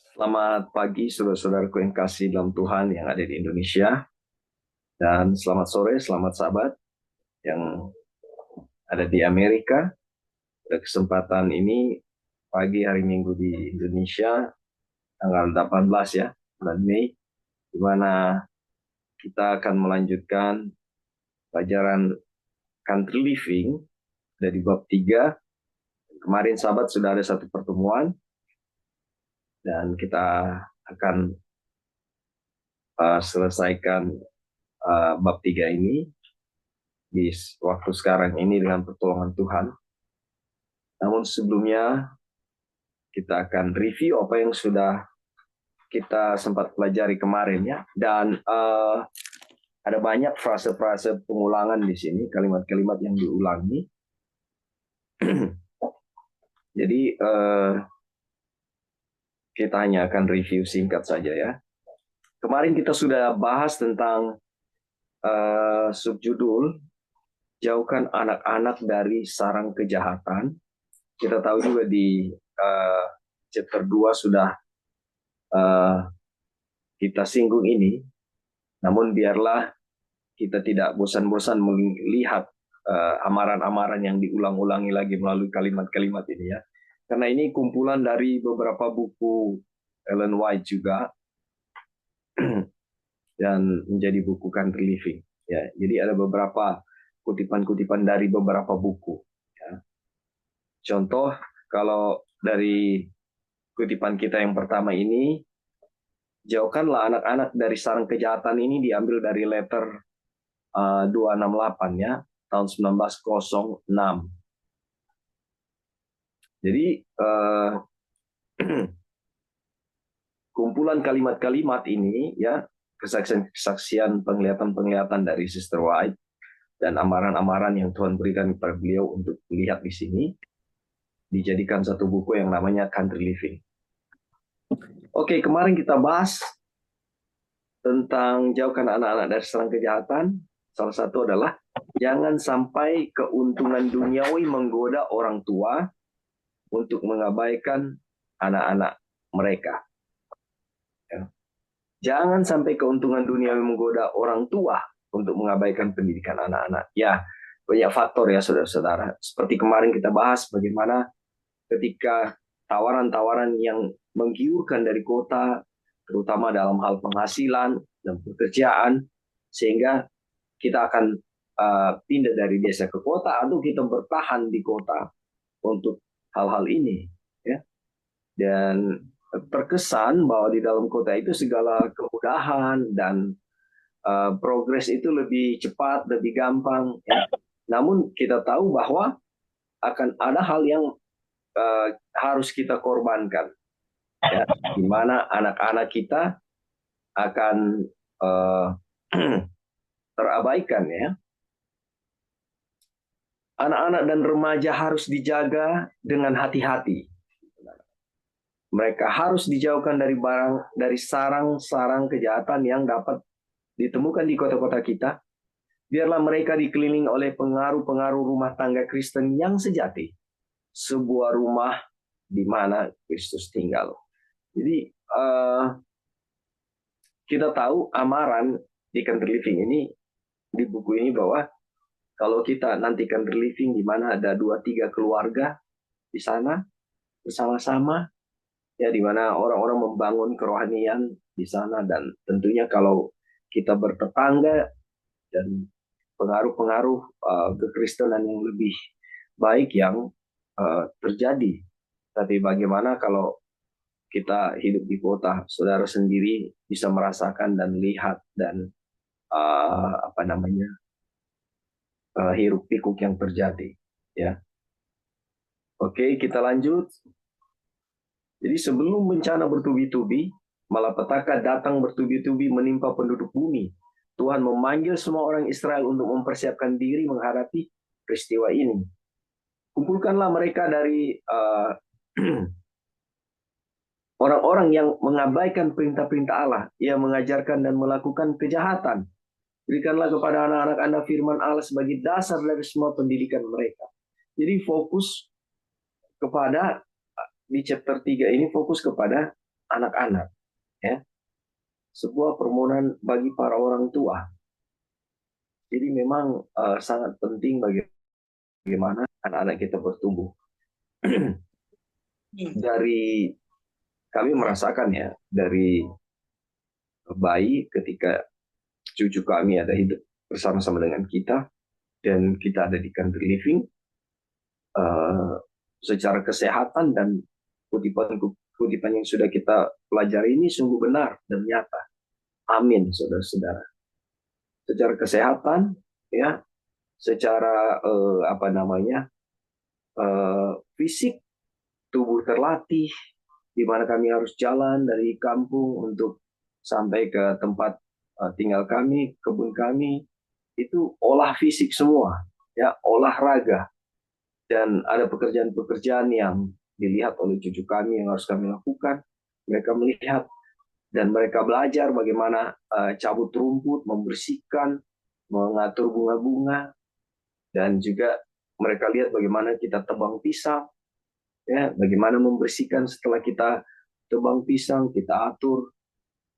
Selamat pagi saudara-saudaraku yang kasih dalam Tuhan yang ada di Indonesia. Dan selamat sore, selamat sahabat yang ada di Amerika. Pada kesempatan ini, pagi hari Minggu di Indonesia, tanggal 18 ya, bulan Mei, di mana kita akan melanjutkan pelajaran Country Living dari bab 3. Kemarin sahabat sudah ada satu pertemuan, dan kita akan selesaikan bab 3 ini di waktu sekarang ini dengan pertolongan Tuhan. Namun sebelumnya kita akan review apa yang sudah kita sempat pelajari kemarin ya. Dan ada banyak frase-frase pengulangan di sini, kalimat-kalimat yang diulangi. Jadi kita hanya akan review singkat saja ya. Kemarin kita sudah bahas tentang subjudul jauhkan anak-anak dari sarang kejahatan. Kita tahu juga di chapter 2 sudah kita singgung ini. Namun biarlah kita tidak bosan-bosan melihat amaran-amaran yang diulang-ulangi lagi melalui kalimat-kalimat ini ya. Karena ini kumpulan dari beberapa buku Ellen White juga dan menjadi buku Country Living. Ya, jadi ada beberapa kutipan-kutipan dari beberapa buku. Ya. Contoh kalau dari kutipan kita yang pertama ini, jauhkanlah anak-anak dari sarang kejahatan, ini diambil dari letter 268 ya, tahun 1906. Jadi kumpulan kalimat-kalimat ini ya, kesaksian-kesaksian, penglihatan-penglihatan dari Sister White dan amaran-amaran yang Tuhan berikan kepada beliau untuk melihat di sini dijadikan satu buku yang namanya Country Living. Oke, kemarin kita bahas tentang jauhkan anak-anak dari sarang kejahatan. Salah satu adalah jangan sampai keuntungan duniawi menggoda orang tua untuk mengabaikan anak-anak mereka. Ya. Jangan sampai keuntungan duniawi menggoda orang tua untuk mengabaikan pendidikan anak-anak. Ya, banyak faktor ya saudara-saudara. Seperti kemarin kita bahas bagaimana ketika tawaran-tawaran yang menggiurkan dari kota, terutama dalam hal penghasilan dan pekerjaan, sehingga kita akan pindah dari desa ke kota atau kita bertahan di kota untuk hal-hal ini. Ya. Dan terkesan bahwa di dalam kota itu segala kemudahan dan progres itu lebih cepat, lebih gampang. Ya. Namun kita tahu bahwa akan ada hal yang harus kita korbankan, ya, di mana anak-anak kita akan terabaikan ya. Anak-anak dan remaja harus dijaga dengan hati-hati. Mereka harus dijauhkan dari sarang-sarang kejahatan yang dapat ditemukan di kota-kota kita. Biarlah mereka dikelilingi oleh pengaruh-pengaruh rumah tangga Kristen yang sejati. Sebuah rumah di mana Kristus tinggal. Jadi kita tahu amaran di Country Living ini, di buku ini, bahwa kalau kita nanti Country Living di mana ada 2-3 keluarga di sana bersama-sama, ya, di mana orang-orang membangun kerohanian di sana, dan tentunya kalau kita bertetangga dan pengaruh-pengaruh kekristenan yang lebih baik yang terjadi. Tapi bagaimana kalau kita hidup di kota, saudara sendiri bisa merasakan dan lihat dan hiruk pikuk yang terjadi, ya. Oke, kita lanjut. Jadi sebelum bencana bertubi-tubi, malapetaka datang bertubi-tubi menimpa penduduk bumi, Tuhan memanggil semua orang Israel untuk mempersiapkan diri menghadapi peristiwa ini. Kumpulkanlah mereka dari orang-orang yang mengabaikan perintah-perintah Allah, yang mengajarkan dan melakukan kejahatan. Berikanlah kepada anak-anak Anda firman Allah sebagai dasar dari semua pendidikan mereka. Jadi fokus kepada, di chapter 3 ini fokus kepada anak-anak, ya, sebuah permohonan bagi para orang tua. Jadi memang sangat penting bagaimana anak-anak kita bertumbuh. Dari kami merasakan ya, dari bayi ketika cucu kami ada hidup bersama-sama dengan kita dan kita ada di country living, eh, secara kesehatan dan kutipan yang sudah kita pelajari ini sungguh benar dan nyata. Amin, saudara-saudara. Secara kesehatan, ya, secara fisik, tubuh terlatih, di mana kami harus jalan dari kampung untuk sampai ke tempat tinggal kami, kebun kami, itu olah fisik semua, ya, olahraga. Dan ada pekerjaan-pekerjaan yang dilihat oleh cucu kami yang harus kami lakukan. Mereka melihat dan mereka belajar bagaimana cabut rumput, membersihkan, mengatur bunga-bunga, dan juga mereka lihat bagaimana kita tebang pisang, ya, bagaimana membersihkan setelah kita tebang pisang, kita atur,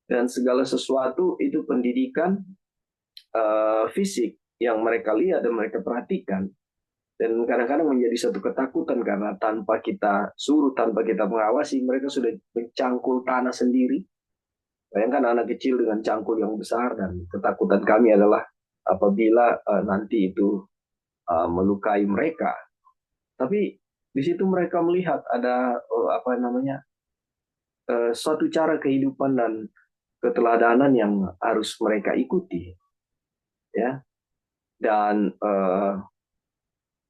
dan segala sesuatu itu pendidikan fisik yang mereka lihat dan mereka perhatikan. Dan kadang-kadang menjadi satu ketakutan karena tanpa kita suruh, tanpa kita mengawasi, mereka sudah mencangkul tanah sendiri. Bayangkan anak kecil dengan cangkul yang besar, dan ketakutan kami adalah apabila nanti itu melukai mereka. Tapi di situ mereka melihat ada suatu cara kehidupan dan keteladanan yang harus mereka ikuti, ya. Dan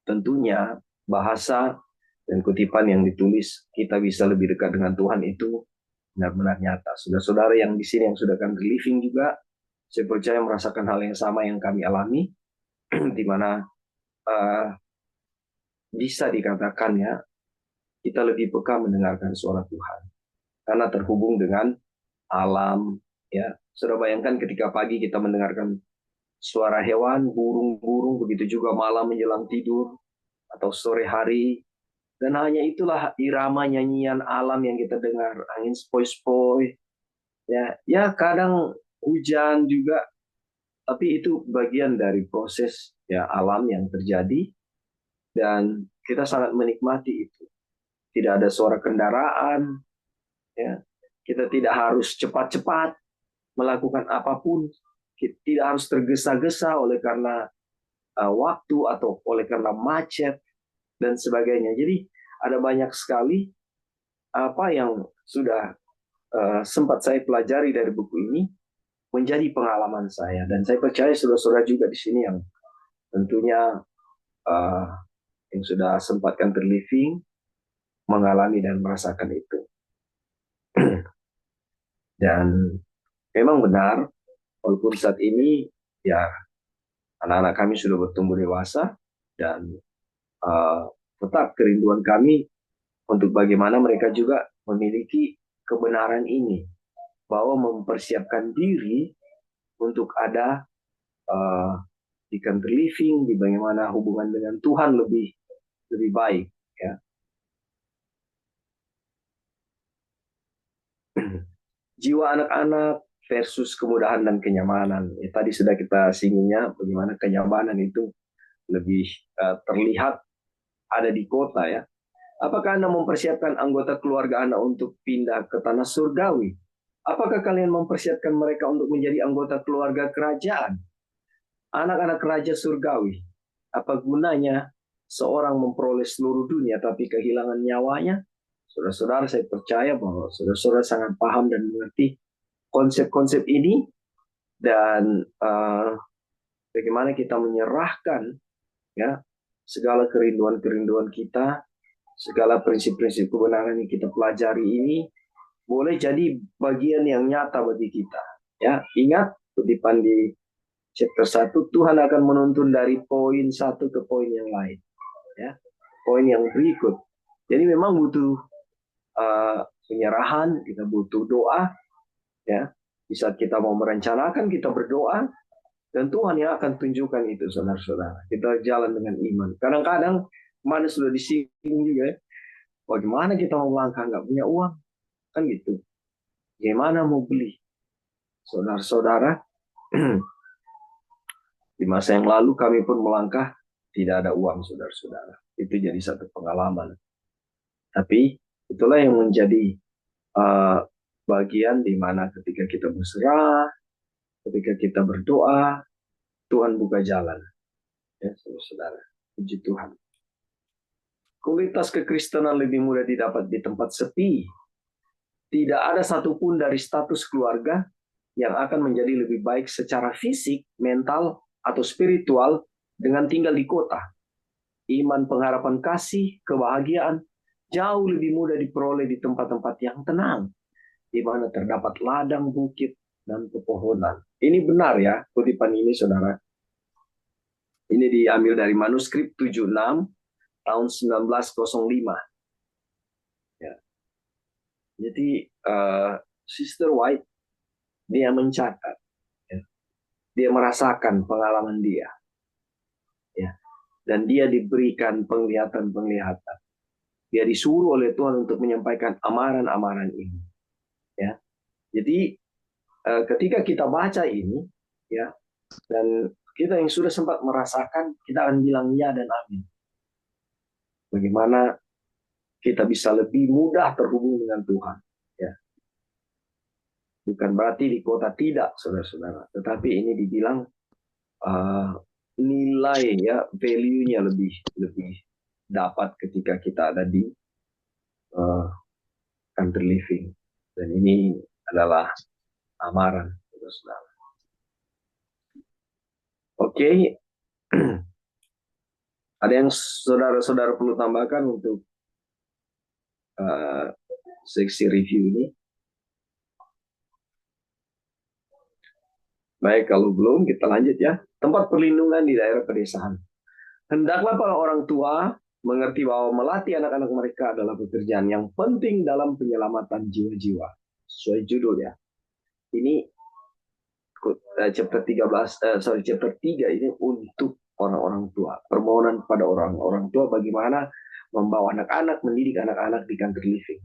tentunya bahasa dan kutipan yang ditulis kita bisa lebih dekat dengan Tuhan itu benar-benar nyata. Saudara-saudara yang di sini yang sudah country living juga, saya percaya merasakan hal yang sama yang kami alami, di mana uh, bisa dikatakan ya, kita lebih peka mendengarkan suara Tuhan karena terhubung dengan alam. Ya, sudah bayangkan ketika pagi kita mendengarkan suara hewan, burung-burung, begitu juga malam menjelang tidur atau sore hari. Dan hanya itulah irama nyanyian alam yang kita dengar, angin sepoi-sepoi, ya, ya kadang hujan juga, tapi itu bagian dari proses ya alam yang terjadi dan kita sangat menikmati itu. Tidak ada suara kendaraan, ya. Kita tidak harus cepat-cepat melakukan apapun, kita tidak harus tergesa-gesa oleh karena waktu atau oleh karena macet dan sebagainya. Jadi ada banyak sekali apa yang sudah sempat saya pelajari dari buku ini menjadi pengalaman saya, dan saya percaya saudara-saudara juga di sini yang tentunya uh, yang sudah sempat country living mengalami dan merasakan itu. Dan memang benar, walaupun saat ini ya anak-anak kami sudah bertumbuh dewasa, dan uh, tetap kerinduan kami untuk bagaimana mereka juga memiliki kebenaran ini, bahwa mempersiapkan diri untuk ada uh, di country living, di bagaimana hubungan dengan Tuhan lebih lebih baik, ya. Jiwa anak-anak versus kemudahan dan kenyamanan. Ya, tadi sudah kita singgungnya bagaimana kenyamanan itu lebih terlihat ada di kota, ya. Apakah Anda mempersiapkan anggota keluarga Anda untuk pindah ke tanah surgawi? Apakah kalian mempersiapkan mereka untuk menjadi anggota keluarga kerajaan? Anak-anak raja surgawi. Apa gunanya seorang memperoleh seluruh dunia tapi kehilangan nyawanya? Saudara-saudara, saya percaya bahwa saudara-saudara sangat paham dan mengerti konsep-konsep ini, dan bagaimana kita menyerahkan ya segala kerinduan-kerinduan kita, segala prinsip-prinsip kebenaran yang kita pelajari ini boleh jadi bagian yang nyata bagi kita. Ya, ingat kutipan di chapter 1, Tuhan akan menuntun dari poin satu ke poin yang lain. Ya, poin yang berikut. Jadi memang butuh penyerahan, kita butuh doa. Ya, di saat kita mau merencanakan, kita berdoa, dan Tuhan yang akan tunjukkan itu, saudara-saudara. Kita jalan dengan iman. Kadang-kadang mana sudah disinggung juga, ya, bagaimana kita mau melangkah nggak punya uang, kan gitu. Gimana mau beli? Saudara-saudara, di masa yang lalu kami pun melangkah, tidak ada uang, saudara-saudara. Itu jadi satu pengalaman. Tapi itulah yang menjadi uh, bagian di mana ketika kita berserah, ketika kita berdoa, Tuhan buka jalan. Ya, saudara-saudara. Puji Tuhan. Kualitas kekristenan lebih mudah didapat di tempat sepi. Tidak ada satupun dari status keluarga yang akan menjadi lebih baik secara fisik, mental, atau spiritual dengan tinggal di kota. Iman, pengharapan kasih, kebahagiaan jauh lebih mudah diperoleh di tempat-tempat yang tenang, di mana terdapat ladang, bukit, dan pepohonan. Ini benar ya, kutipan ini saudara. Ini diambil dari manuskrip 76 tahun 1905. Ya. Jadi Sister White dia mencatat, ya. Dia merasakan pengalaman dia, ya. Dan dia diberikan penglihatan-penglihatan. Dia disuruh oleh Tuhan untuk menyampaikan amaran-amaran ini, ya. Jadi ketika kita baca ini, ya, dan kita yang sudah sempat merasakan, kita akan bilang ya dan amin. Bagaimana kita bisa lebih mudah terhubung dengan Tuhan, ya. Bukan berarti di kota tidak, saudara-saudara, tetapi ini dibilang nilai, ya, value-nya lebih dapat ketika kita ada di country living, dan ini adalah amaran, saudara-saudara. Oke, ada yang saudara-saudara perlu tambahkan untuk seksi review ini? Baik, kalau belum kita lanjut ya. Tempat perlindungan di daerah pedesaan. Hendaklah para orang tua mengerti bahwa melatih anak-anak mereka adalah pekerjaan yang penting dalam penyelamatan jiwa-jiwa. Sesuai judul ya. Ini chapter 3 ini untuk orang-orang tua. Permohonan pada orang-orang tua bagaimana membawa anak-anak, mendidik anak-anak di country living.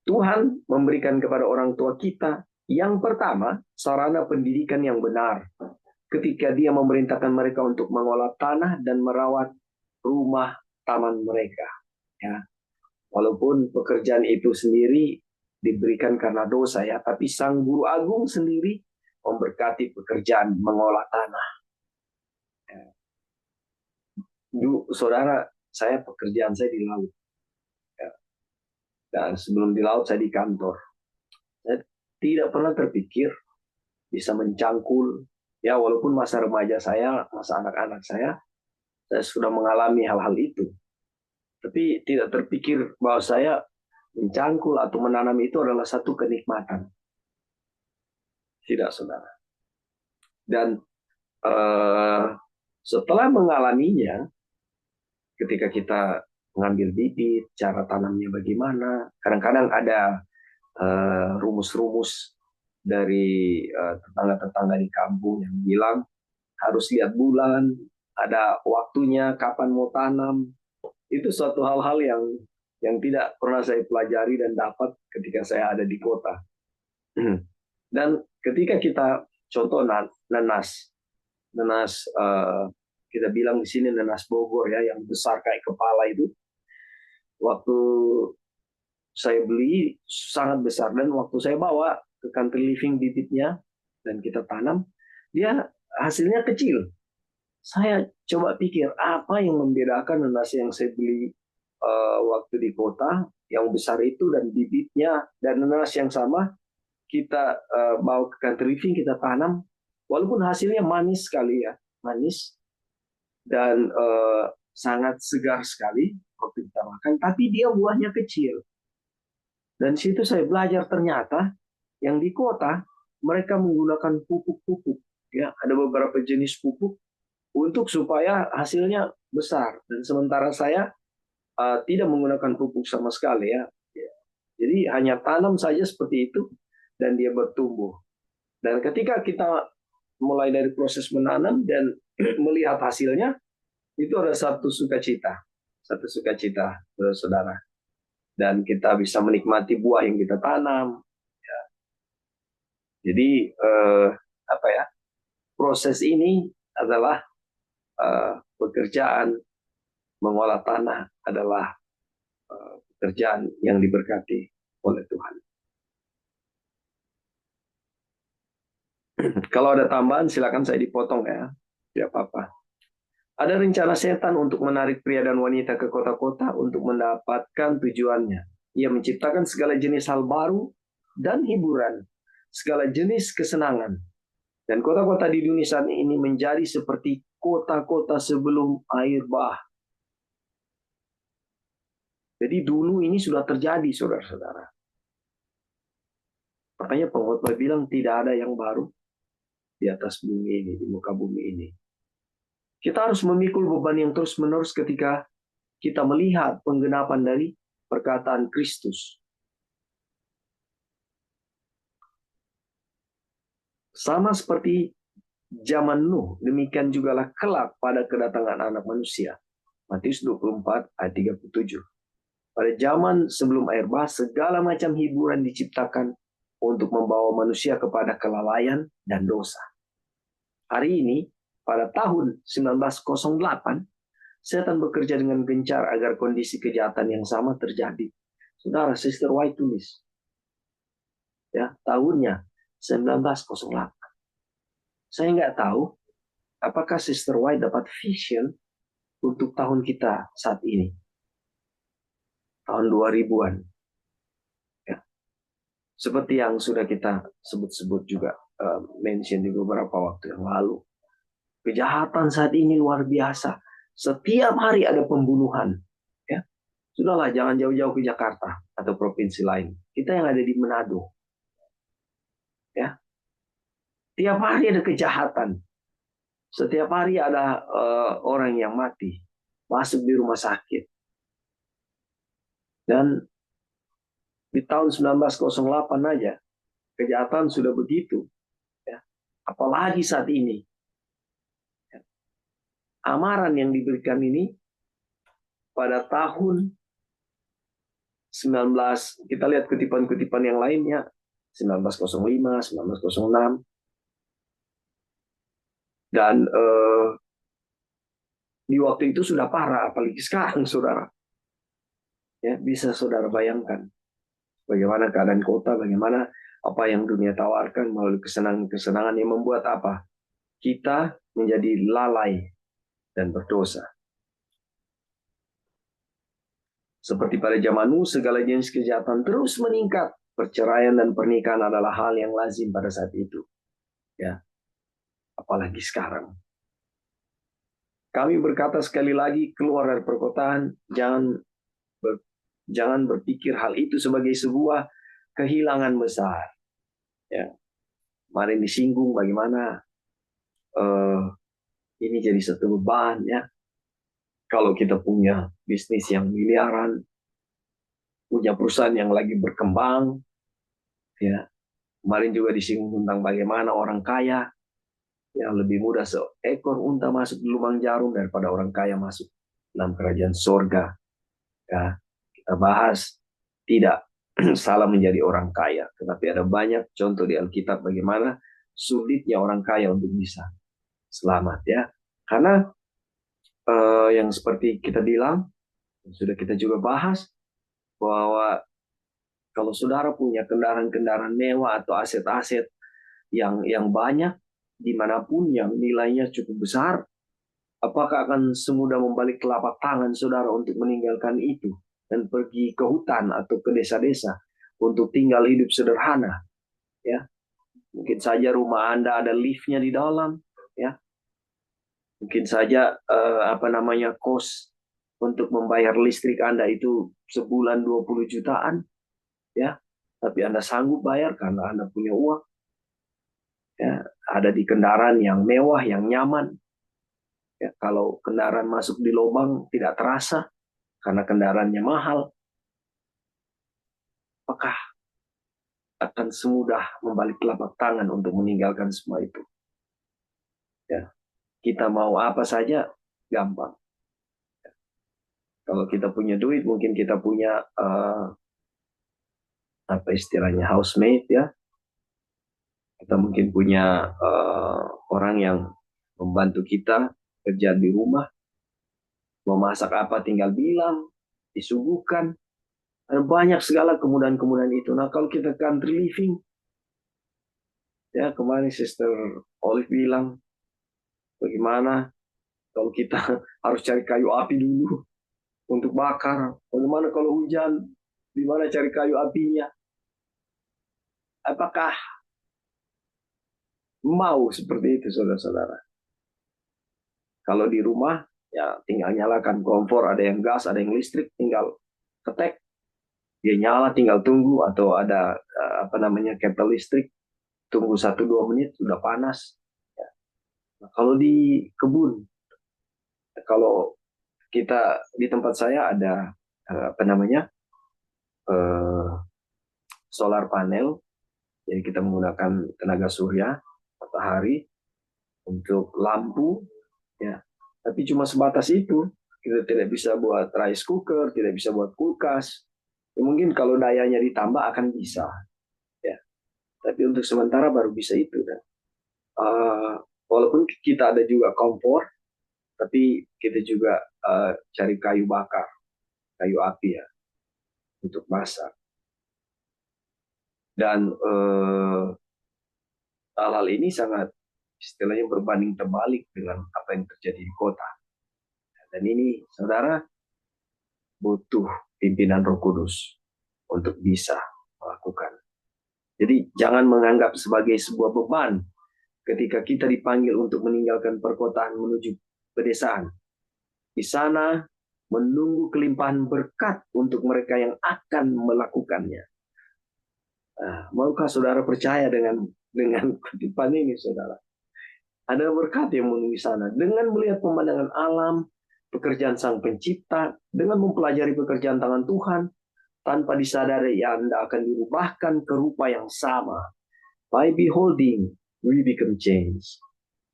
Tuhan memberikan kepada orang tua kita yang pertama sarana pendidikan yang benar ketika Dia memerintahkan mereka untuk mengolah tanah dan merawat rumah taman mereka. Ya, walaupun pekerjaan itu sendiri diberikan karena dosa ya, tapi Sang Guru Agung sendiri memberkati pekerjaan mengolah tanah. Ya. Saudara, saya pekerjaan saya di laut. Dan sebelum di laut saya di kantor. Saya tidak pernah terpikir bisa mencangkul. Ya walaupun masa remaja saya, masa anak-anak saya sudah mengalami hal-hal itu. Tapi tidak terpikir bahwa saya mencangkul atau menanam itu adalah satu kenikmatan. Tidak, saudara. Dan setelah mengalaminya, ketika kita mengambil bibit, cara tanamnya bagaimana. Kadang-kadang ada rumus-rumus dari tetangga-tetangga di kampung yang bilang harus lihat bulan, ada waktunya, kapan mau tanam. Itu suatu hal-hal yang tidak pernah saya pelajari dan dapat ketika saya ada di kota. Dan ketika kita contoh nanas kita bilang di sini nanas Bogor ya, yang besar kayak kepala itu. Waktu saya beli sangat besar, dan waktu saya bawa ke country living bibitnya dan kita tanam, dia hasilnya kecil. Saya coba pikir apa yang membedakan nanas yang saya beli waktu di kota yang besar itu dan bibitnya, dan nanas yang sama kita bawa ke country living kita tanam, walaupun hasilnya manis sekali ya, manis dan sangat segar sekali waktu kita makan, tapi dia buahnya kecil. Dan situ saya belajar ternyata yang di kota mereka menggunakan pupuk-pupuk, ya ada beberapa jenis pupuk untuk supaya hasilnya besar, dan sementara saya tidak menggunakan pupuk sama sekali ya. Jadi hanya tanam saja seperti itu dan dia bertumbuh. Dan ketika kita mulai dari proses menanam dan melihat hasilnya, itu ada satu sukacita, saudara. dan kita bisa menikmati buah yang kita tanam. Jadi apa ya? Proses ini adalah pekerjaan mengolah tanah adalah pekerjaan yang diberkati oleh Tuhan. Kalau ada tambahan silakan saya dipotong ya. Tidak apa-apa. Ada rencana setan untuk menarik pria dan wanita ke kota-kota untuk mendapatkan tujuannya. Ia menciptakan segala jenis hal baru dan hiburan, segala jenis kesenangan. Dan kota-kota di dunia saat ini menjadi seperti kota-kota sebelum air bah. Jadi dulu ini sudah terjadi, saudara-saudara. Makanya pengkhotbah bilang tidak ada yang baru di atas bumi ini, di muka bumi ini. Kita harus memikul beban yang terus-menerus ketika kita melihat penggenapan dari perkataan Kristus. Sama seperti zaman Nuh, demikian jugalah kelak pada kedatangan anak manusia. Matius 24 ayat 37. Pada zaman sebelum air bah, segala macam hiburan diciptakan untuk membawa manusia kepada kelalaian dan dosa. Hari ini, pada tahun 1908, setan bekerja dengan gencar agar kondisi kejahatan yang sama terjadi. Saudara, Sister White tulis. Ya, tahunnya 1908. Saya nggak tahu apakah Sister White dapat vision untuk tahun kita saat ini. Tahun 2000-an. Ya. Seperti yang sudah kita sebut-sebut juga, mention di beberapa waktu yang lalu. Kejahatan saat ini luar biasa. Setiap hari ada pembunuhan. Ya. Sudahlah, jangan jauh-jauh ke Jakarta atau provinsi lain. Kita yang ada di Manado. Ya. Tiap hari ada kejahatan. Setiap hari ada orang yang mati. Masuk di rumah sakit. Dan di tahun 1908 aja, kejahatan sudah begitu. Ya. Apalagi saat ini. Ya. Amaran yang diberikan ini pada tahun kita lihat kutipan-kutipan yang lainnya, 1905, 1906. Dan di waktu itu sudah parah, apalagi sekarang, saudara. Ya, bisa saudara bayangkan bagaimana keadaan kota, bagaimana apa yang dunia tawarkan melalui kesenangan-kesenangan yang membuat apa? Kita menjadi lalai dan berdosa. Seperti pada zaman Nuh, segala jenis kejahatan terus meningkat. Perceraian dan pernikahan adalah hal yang lazim pada saat itu. Ya, apalagi sekarang. Kami berkata sekali lagi, keluar dari perkotaan, jangan berpikir hal itu sebagai sebuah kehilangan besar. Ya, kemarin disinggung bagaimana ini jadi satu beban ya. Kalau kita punya bisnis yang miliaran, punya perusahaan yang lagi berkembang, ya. Kemarin juga disinggung tentang bagaimana orang kaya yang lebih mudah seekor unta masuk di lubang jarum daripada orang kaya masuk dalam kerajaan sorga. Ya, kita bahas tidak salah menjadi orang kaya, tetapi ada banyak contoh di Alkitab bagaimana sulitnya orang kaya untuk bisa selamat ya. Karena yang seperti kita bilang, sudah kita juga bahas bahwa kalau saudara punya kendaraan-kendaraan mewah atau aset-aset yang banyak dimanapun yang nilainya cukup besar, apakah akan semudah membalik telapak tangan saudara untuk meninggalkan itu dan pergi ke hutan atau ke desa-desa untuk tinggal hidup sederhana? Ya, mungkin saja rumah Anda ada liftnya di dalam, ya. Mungkin saja kos untuk membayar listrik Anda itu sebulan 20 jutaan, ya. Tapi Anda sanggup bayar karena Anda punya uang. Ya, ada di kendaraan yang mewah, yang nyaman. Ya, kalau kendaraan masuk di lubang tidak terasa karena kendaraannya mahal. Apakah akan semudah membalik telapak tangan untuk meninggalkan semua itu? Ya, kita mau apa saja gampang. Kalau kita punya duit, mungkin kita punya apa istilahnya housemate ya. Kita mungkin punya orang yang membantu kita kerja di rumah. Mau masak apa tinggal bilang, disuguhkan. Ada banyak segala kemudahan-kemudahan itu. Nah kalau kita country living, ya kemarin Sister Olive bilang, bagaimana kalau kita harus cari kayu api dulu untuk bakar. Bagaimana kalau hujan, di mana cari kayu apinya? Apakah mau seperti itu, saudara-saudara? Kalau di rumah, ya tinggal nyalakan kompor, ada yang gas, ada yang listrik, tinggal ketek, dia nyala, tinggal tunggu, atau ada apa namanya kettle listrik, tunggu 1-2 menit sudah panas. Ya. Nah, kalau di kebun, kalau kita di tempat saya ada apa namanya eh, solar panel, jadi kita menggunakan tenaga surya matahari untuk lampu, ya. Tapi cuma sebatas itu. Kita tidak bisa buat rice cooker, tidak bisa buat kulkas. Ya, mungkin kalau dayanya ditambah akan bisa, ya. Tapi untuk sementara baru bisa itu. Dan walaupun kita ada juga kompor, tapi kita juga cari kayu bakar, kayu api ya, untuk masak. Dan hal-hal ini sangat istilahnya berbanding terbalik dengan apa yang terjadi di kota. Dan ini, saudara, butuh pimpinan Roh Kudus untuk bisa melakukan. Jadi jangan menganggap sebagai sebuah beban ketika kita dipanggil untuk meninggalkan perkotaan menuju pedesaan. Di sana menunggu kelimpahan berkat untuk mereka yang akan melakukannya. Nah, maukah saudara percaya dengan kutipan ini, saudara? Ada berkat yang menunggu sana. Dengan melihat pemandangan alam, pekerjaan Sang Pencipta, dengan mempelajari pekerjaan tangan Tuhan, tanpa disadari Anda akan dirubahkan ke rupa yang sama. By beholding, we become changed.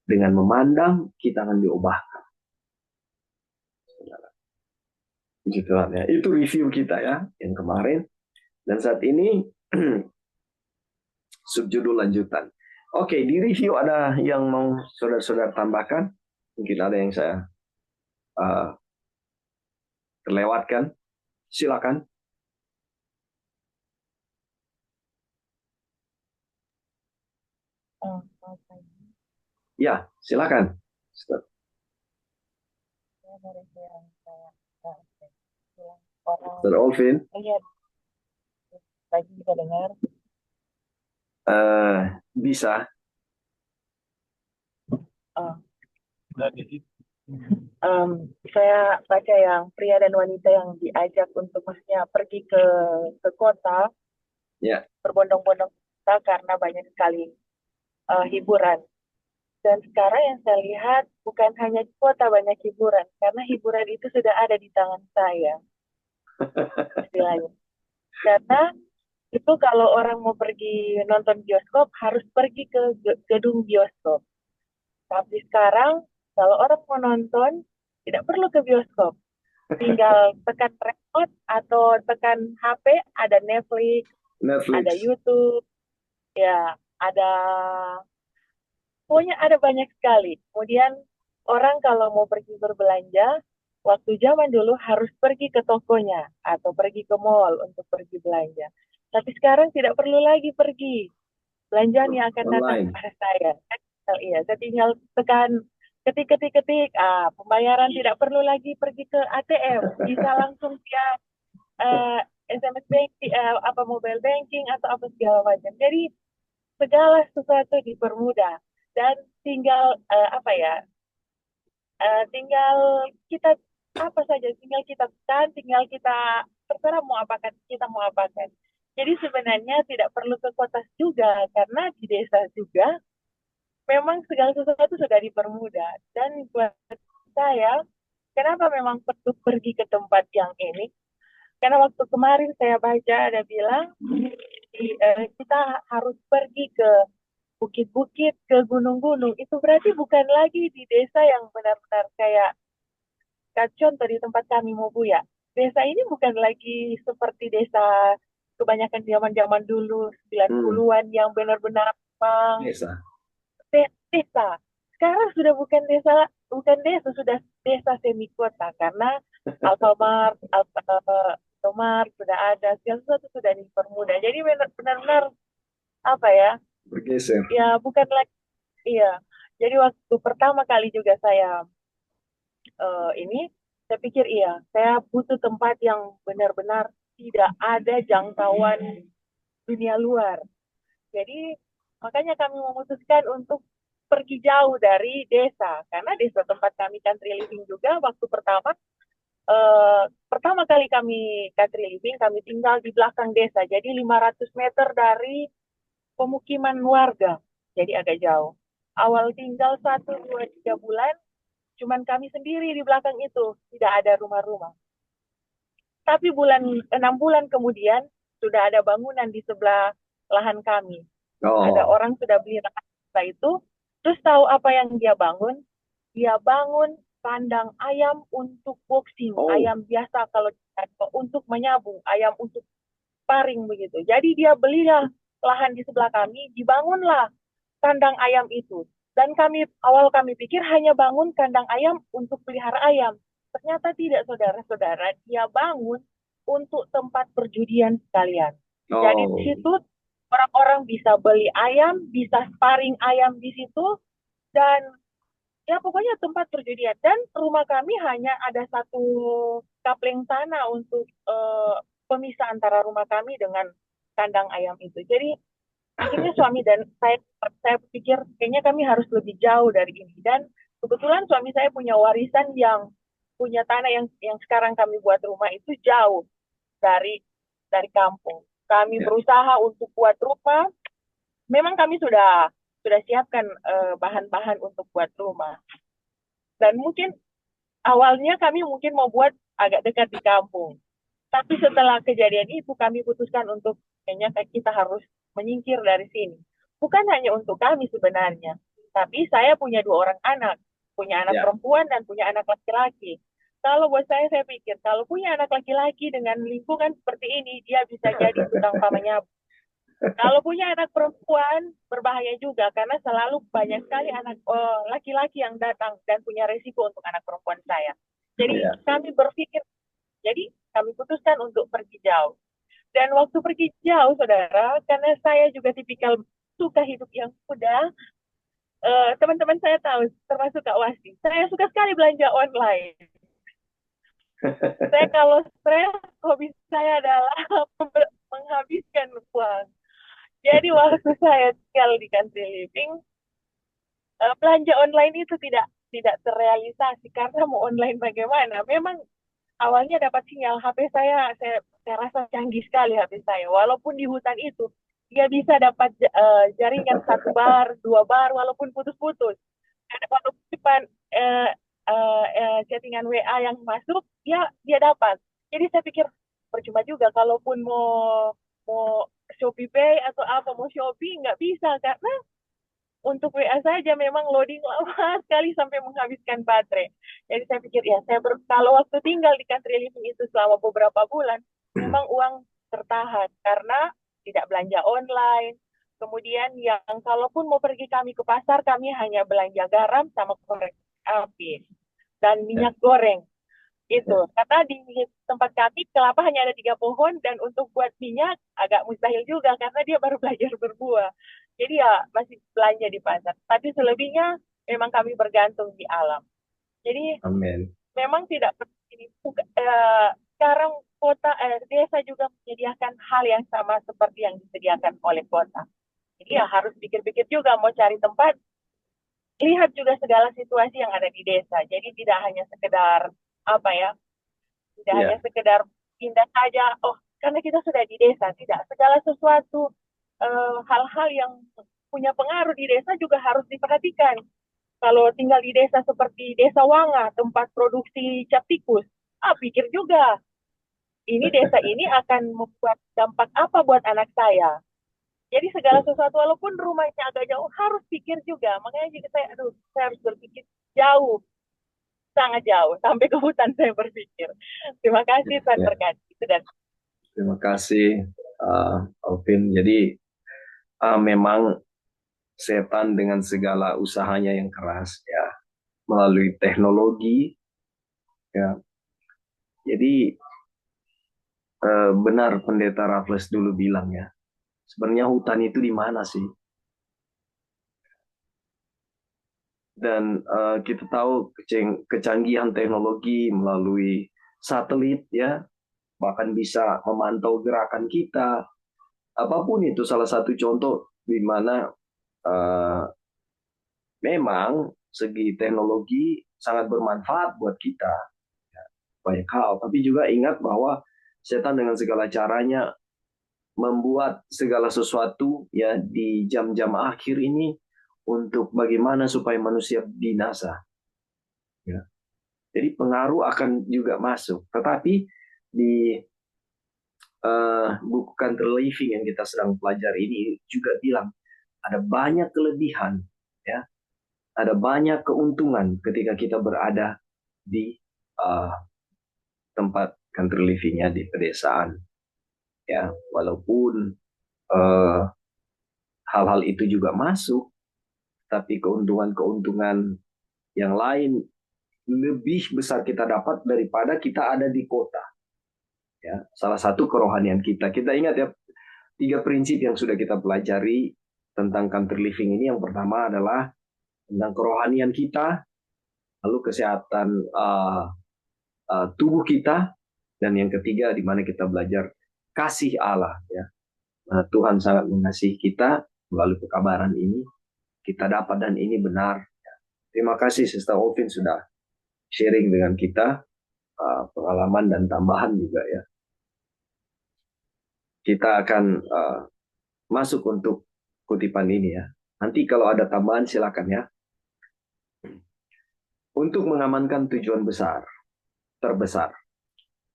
Dengan memandang, kita akan diubahkan. Puji Tuhan ya. Itu review kita ya, yang kemarin. Dan saat ini, subjudul lanjutan. Oke, di review ada yang mau saudara-saudara tambahkan? Mungkin ada yang saya uh, terlewatkan. Silakan. Ya, silakan. Saudara Olvin. Iya, lagi bisa dengar. Bisa. Oh. Saya baca yang pria dan wanita yang diajak untuk maksudnya pergi ke kota, Ya. berbondong-bondong kota karena banyak sekali hiburan. Dan sekarang yang saya lihat bukan hanya di kota banyak hiburan, karena hiburan itu sudah ada di tangan saya, istilahnya. Karena itu kalau orang mau pergi nonton bioskop harus pergi ke gedung bioskop. Tapi sekarang kalau orang mau nonton tidak perlu ke bioskop, tinggal tekan remote atau tekan HP, ada Netflix, ada Netflix. YouTube, ya ada, pokoknya ada banyak sekali. Kemudian orang kalau mau pergi berbelanja, waktu zaman dulu harus pergi ke tokonya atau pergi ke mall untuk pergi belanja. Tapi sekarang tidak perlu lagi pergi, belanjaan yang akan datang Online. kepada saya. Iya, saya tinggal tekan ketik, pembayaran tidak perlu lagi pergi ke ATM, bisa langsung via SMS banking, apa mobile banking atau apa segala macam. Jadi segala sesuatu dipermudah dan tinggal apa ya, tinggal kita apa saja, tinggal kita tekan, tinggal kita terserah mau apakan, kita mau apakan. Jadi sebenarnya tidak perlu ke kota juga karena di desa juga memang segala sesuatu sudah dipermudah. Dan buat saya, kenapa memang perlu pergi ke tempat yang ini? Karena waktu kemarin saya baca ada bilang kita harus pergi ke bukit-bukit, ke gunung-gunung. Itu berarti bukan lagi di desa yang benar-benar kayak contoh di tempat kami Mobuya. Desa ini bukan lagi seperti desa kebanyakan zaman-zaman dulu Hmm, 90-an yang benar-benar memang desa. desa. Sekarang sudah bukan desa, sudah desa semi kota karena Alfamart sudah ada, segala sesuatu sudah dipermudah. Jadi benar-benar apa ya? Bergeser. Ya bukan lagi iya. Jadi waktu pertama kali juga saya ini saya pikir iya, saya butuh tempat yang benar-benar tidak ada jangkauan dunia luar. Jadi makanya kami memutuskan untuk pergi jauh dari desa karena desa tempat kami country living juga waktu pertama kali kami country living kami tinggal di belakang desa jadi 500 meter dari pemukiman warga jadi agak jauh awal tinggal 1 2 3 bulan cuman kami sendiri di belakang itu tidak ada rumah-rumah tapi 6 bulan kemudian sudah ada bangunan di sebelah lahan kami ada Oh, orang sudah beli setelah itu terus tahu apa yang dia bangun kandang ayam untuk boxing oh, ayam biasa kalau untuk menyabung ayam untuk paring begitu jadi dia belilah lahan di sebelah kami dibangunlah kandang ayam itu dan kami pikir hanya bangun kandang ayam untuk pelihara ayam ternyata tidak saudara-saudara dia bangun untuk tempat perjudian sekalian jadi di oh, situ orang-orang bisa beli ayam, bisa sparring ayam di situ, dan ya pokoknya tempat perjudian. Dan rumah kami hanya ada satu kapleng tanah untuk pemisah antara rumah kami dengan kandang ayam itu. Jadi akhirnya suami dan saya pikir kayaknya kami harus lebih jauh dari ini. Dan kebetulan suami saya punya warisan yang punya tanah yang sekarang kami buat rumah itu jauh dari kampung. Kami ya. berusaha untuk buat rumah. Memang kami sudah siapkan bahan-bahan untuk buat rumah. Dan mungkin awalnya kami mungkin mau buat agak dekat di kampung. Tapi setelah kejadian itu kami putuskan untuk kayaknya kita harus menyingkir dari sini. Bukan hanya untuk kami sebenarnya, tapi saya punya 2 orang anak, punya anak Ya. perempuan dan punya anak laki-laki. Kalau buat saya pikir kalau punya anak laki-laki dengan lingkungan seperti ini, dia bisa jadi tukang pamannya. Kalau punya anak perempuan berbahaya juga karena selalu banyak sekali anak laki-laki yang datang dan punya resiko untuk anak perempuan saya. Jadi Ya. kami berpikir, jadi kami putuskan untuk pergi jauh. Dan waktu pergi jauh, saudara, karena saya juga tipikal suka hidup yang mudah, teman-teman saya tahu, termasuk Kak Wasti, saya suka sekali belanja online. Saya kalau stres, hobi saya adalah menghabiskan uang. Jadi waktu saya tinggal di country living, belanja online itu tidak terrealisasi karena mau online bagaimana. Memang awalnya dapat sinyal HP saya rasa canggih sekali HP saya. Walaupun di hutan itu dia bisa dapat jaringan 1 bar, 2 bar walaupun putus-putus. Walaupun depan chattingan WA yang masuk dia dia dapat. Jadi saya pikir percuma juga kalaupun mau mau Shopee Pay atau apa mau Shopee nggak bisa karena untuk WA saja memang loading lama sekali sampai menghabiskan baterai. Jadi saya pikir ya kalau waktu tinggal di country living itu selama beberapa bulan memang uang tertahan karena tidak belanja online. Kemudian yang kalaupun mau pergi kami ke pasar kami hanya belanja garam sama korek api dan Ya. minyak goreng itu Ya. karena di tempat kami kelapa hanya ada 3 pohon dan untuk buat minyak agak mustahil juga karena dia baru belajar berbuah jadi ya masih belanja di pasar tapi selebihnya memang kami bergantung di alam jadi Amin. memang tidak ini sekarang desa juga menyediakan hal yang sama seperti yang disediakan oleh kota jadi ya harus pikir-pikir juga mau cari tempat lihat juga segala situasi yang ada di desa jadi tidak hanya sekedar apa ya tidak hanya Ya. sekedar pindah saja oh karena kita sudah di desa tidak segala sesuatu hal-hal yang punya pengaruh di desa juga harus diperhatikan kalau tinggal di desa seperti desa Wanga tempat produksi cap tikus pikir juga ini desa ini akan membuat dampak apa buat anak saya jadi segala sesuatu walaupun rumahnya agak jauh harus pikir juga makanya juga saya harus berpikir jauh sangat jauh sampai ke hutan saya berpikir. Terima kasih Tuhan Ya, berkati. Itu dan terima kasih, Alvin. Jadi memang setan dengan segala usahanya yang keras, ya, melalui teknologi, ya. Jadi benar Pendeta Raffles dulu bilang, ya, sebenarnya hutan itu di mana sih? Dan kita tahu kecanggihan teknologi melalui satelit, ya, bahkan bisa memantau gerakan kita. Apapun itu salah satu contoh di mana eh, memang segi teknologi sangat bermanfaat buat kita, banyak hal. Tapi juga ingat bahwa setan dengan segala caranya membuat segala sesuatu, ya, di jam-jam akhir ini untuk bagaimana supaya manusia binasa. Ya. Jadi pengaruh akan juga masuk. Tetapi di buku Country Living yang kita sedang pelajari ini juga bilang ada banyak kelebihan, ya, ada banyak keuntungan ketika kita berada di uh, tempat country livingnya di pedesaan, ya, walaupun uh, hal-hal itu juga masuk, tapi keuntungan-keuntungan yang lain lebih besar kita dapat daripada kita ada di kota, ya. Salah satu kerohanian kita ingat, ya, 3 prinsip yang sudah kita pelajari tentang country living ini. Yang pertama adalah tentang kerohanian kita, lalu kesehatan tubuh kita, dan yang ketiga di mana kita belajar kasih Allah, ya. Tuhan sangat mengasihi kita melalui pekabaran ini kita dapat, dan ini benar. Terima kasih Sister Ovin sudah sharing dengan kita pengalaman dan tambahan juga, ya. Kita akan masuk untuk kutipan ini, ya. Nanti kalau ada tambahan silakan, ya. Untuk mengamankan tujuan terbesar,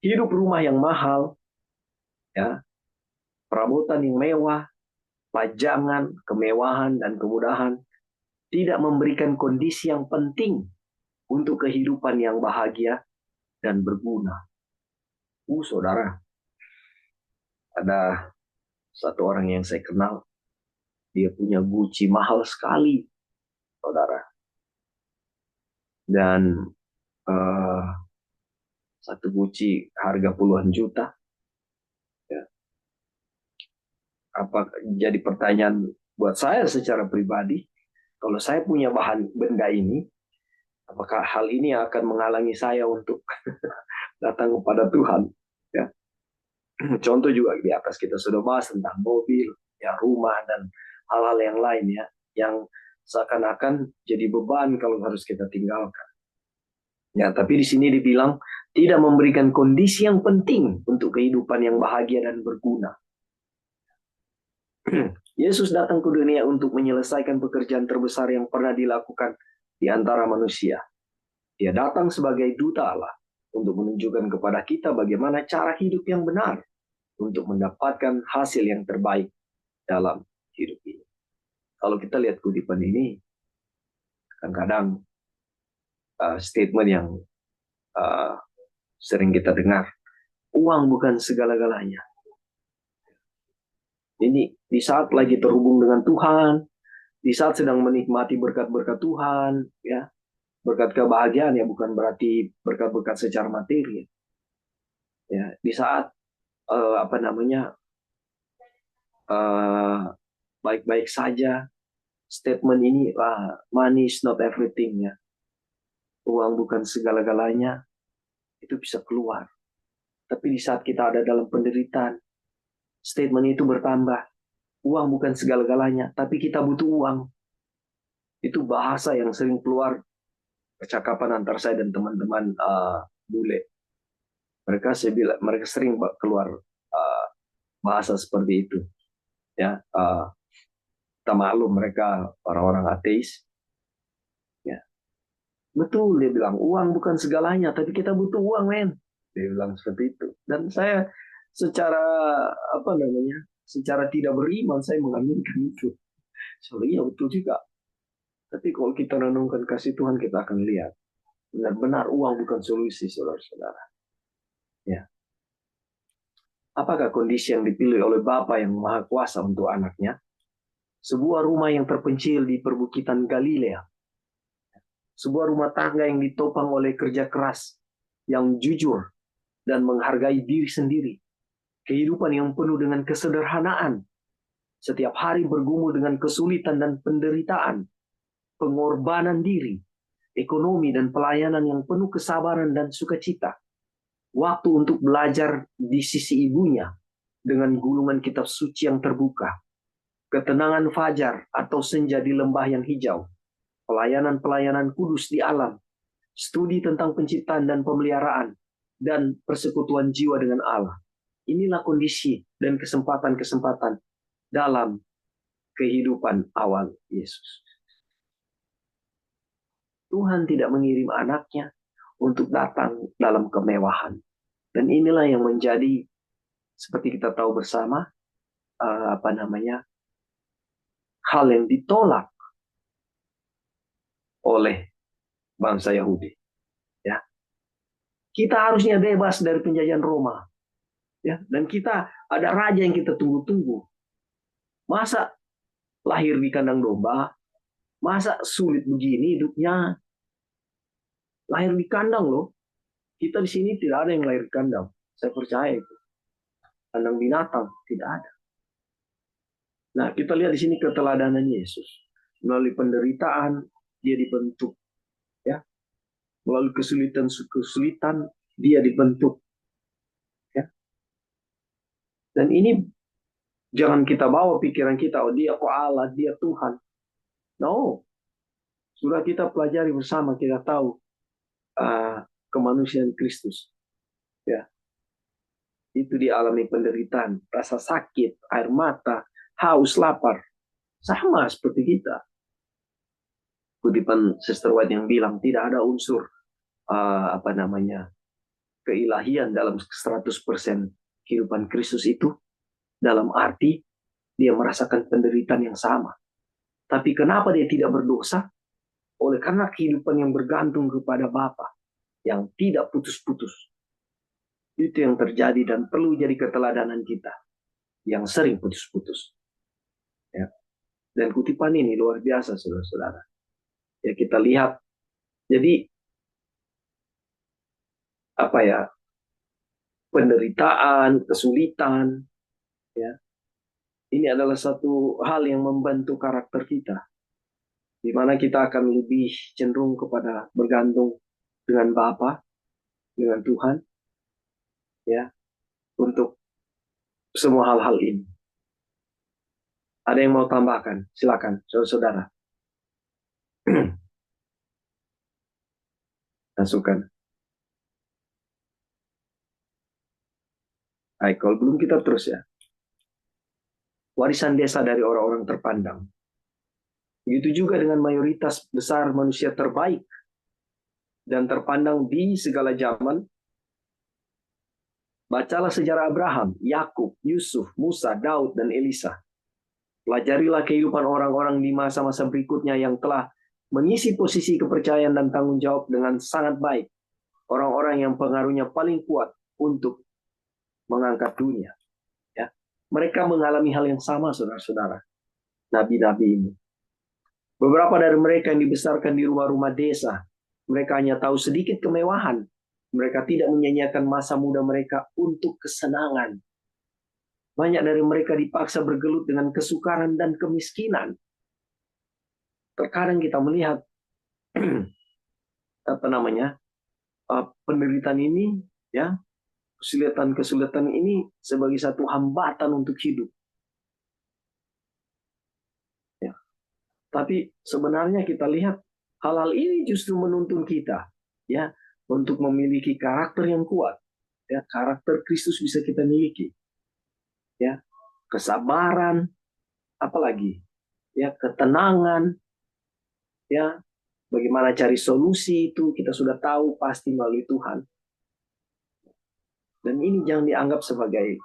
hidup rumah yang mahal, ya, perabotan yang mewah, pajangan, kemewahan, dan kemudahan tidak memberikan kondisi yang penting untuk kehidupan yang bahagia dan berguna. Saudara, ada satu orang yang saya kenal, dia punya Gucci mahal sekali, saudara. Dan uh, satu Gucci harga puluhan juta. Ya. Jadi pertanyaan buat saya secara pribadi, kalau saya punya bahan benda ini, apakah hal ini akan menghalangi saya untuk datang kepada Tuhan? Ya. Contoh juga di atas kita sudah bahas tentang mobil, ya, rumah, dan hal-hal yang lain, ya, yang seakan-akan jadi beban kalau harus kita tinggalkan. Ya, tapi di sini dibilang tidak memberikan kondisi yang penting untuk kehidupan yang bahagia dan berguna. Yesus datang ke dunia untuk menyelesaikan pekerjaan terbesar yang pernah dilakukan di antara manusia. Dia datang sebagai duta Allah untuk menunjukkan kepada kita bagaimana cara hidup yang benar untuk mendapatkan hasil yang terbaik dalam hidup ini. Kalau kita lihat kutipan ini, kadang-kadang statement yang uh, sering kita dengar, uang bukan segala-galanya. Ini di saat lagi terhubung dengan Tuhan, di saat sedang menikmati berkat-berkat Tuhan, ya, berkat kebahagiaan, ya, bukan berarti berkat-berkat secara materi, ya. Di saat apa namanya baik-baik saja, statement ini, money is not everything, ya, uang bukan segala-galanya, itu bisa keluar. Tapi di saat kita ada dalam penderitaan, statement itu bertambah. Uang bukan segala-galanya, tapi kita butuh uang. Itu bahasa yang sering keluar percakapan antar saya dan teman-teman bule. Mereka sering keluar bahasa seperti itu. Ya, kita maklum mereka orang-orang ateis. Ya, betul, dia bilang uang bukan segalanya, tapi kita butuh uang, men. Dia bilang seperti itu. Dan saya secara apa namanya, secara tidak beriman saya mengaminkan itu. Soalnya betul juga. Tapi kalau kita renungkan kasih Tuhan, kita akan lihat Benar-benar uang bukan solusi, saudara-saudara. Ya. Apakah kondisi yang dipilih oleh Bapa yang Maha Kuasa untuk anaknya? Sebuah rumah yang terpencil di perbukitan Galilea. Sebuah rumah tangga yang ditopang oleh kerja keras, yang jujur, dan menghargai diri sendiri. Kehidupan yang penuh dengan kesederhanaan. Setiap hari bergumul dengan kesulitan dan penderitaan. Pengorbanan diri, ekonomi dan pelayanan yang penuh kesabaran dan sukacita. Waktu untuk belajar di sisi ibunya dengan gulungan kitab suci yang terbuka. Ketenangan fajar atau senja di lembah yang hijau. Pelayanan-pelayanan kudus di alam. Studi tentang penciptaan dan pemeliharaan. Dan persekutuan jiwa dengan Allah. Inilah kondisi dan kesempatan-kesempatan dalam kehidupan awal Yesus. Tuhan tidak mengirim anaknya untuk datang dalam kemewahan. Dan inilah yang menjadi, seperti kita tahu bersama, hal yang ditolak oleh bangsa Yahudi. Ya, kita harusnya bebas dari penjajahan Roma. Ya, dan kita ada raja yang kita tunggu-tunggu. Masa lahir di kandang domba? Masa sulit begini hidupnya? Lahir di kandang loh. Kita di sini tidak ada yang lahir di kandang. Saya percaya itu. Kandang binatang tidak ada. Nah, kita lihat di sini keteladanan Yesus. Melalui penderitaan dia dibentuk, ya. Melalui kesulitan dia dibentuk, ya. Dan ini jangan kita bawa pikiran kita, oh dia kok Allah, dia Tuhan. No. Sudah kita pelajari bersama, kita tahu kemanusiaan Kristus. Ya. Itu dialami penderitaan, rasa sakit, air mata, haus, lapar. Sama seperti kita. Kutipan Sister White yang bilang tidak ada unsur keilahian dalam 100% kehidupan Kristus itu, dalam arti dia merasakan penderitaan yang sama. Tapi kenapa dia tidak berdosa? Oleh karena kehidupan yang bergantung kepada Bapa yang tidak putus-putus. Itu yang terjadi dan perlu jadi keteladanan kita yang sering putus-putus. Ya. Dan kutipan ini luar biasa, saudara-saudara. Ya, kita lihat. Jadi penderitaan, kesulitan, ya. Ini adalah satu hal yang membantu karakter kita, di mana kita akan lebih cenderung kepada bergantung dengan Bapa, dengan Tuhan, ya, untuk semua hal-hal ini. Ada yang mau tambahkan? Silakan, saudara-saudara. Masukan. Baik, kalau belum kita terus ya. Warisan desa dari orang-orang terpandang. Begitu juga dengan mayoritas besar manusia terbaik dan terpandang di segala zaman. Bacalah sejarah Abraham, Yakub, Yusuf, Musa, Daud, dan Elisa. Pelajarilah kehidupan orang-orang di masa-masa berikutnya yang telah mengisi posisi kepercayaan dan tanggung jawab dengan sangat baik. Orang-orang yang pengaruhnya paling kuat untuk mengangkat dunia. Ya. Mereka mengalami hal yang sama, saudara-saudara. Nabi-nabi ini. Beberapa dari mereka yang dibesarkan di rumah-rumah desa. Mereka hanya tahu sedikit kemewahan. Mereka tidak menyanyiakan masa muda mereka untuk kesenangan. Banyak dari mereka dipaksa bergelut dengan kesukaran dan kemiskinan. Terkadang kita melihat penderitaan ini, ya, kesulitan ini sebagai satu hambatan untuk hidup. Ya. Tapi sebenarnya kita lihat hal-hal ini justru menuntun kita, ya, untuk memiliki karakter yang kuat. Ya, karakter Kristus bisa kita miliki. Ya, kesabaran, apalagi, ya, ketenangan, ya, bagaimana cari solusi itu kita sudah tahu pasti melalui Tuhan. Dan ini jangan dianggap sebagai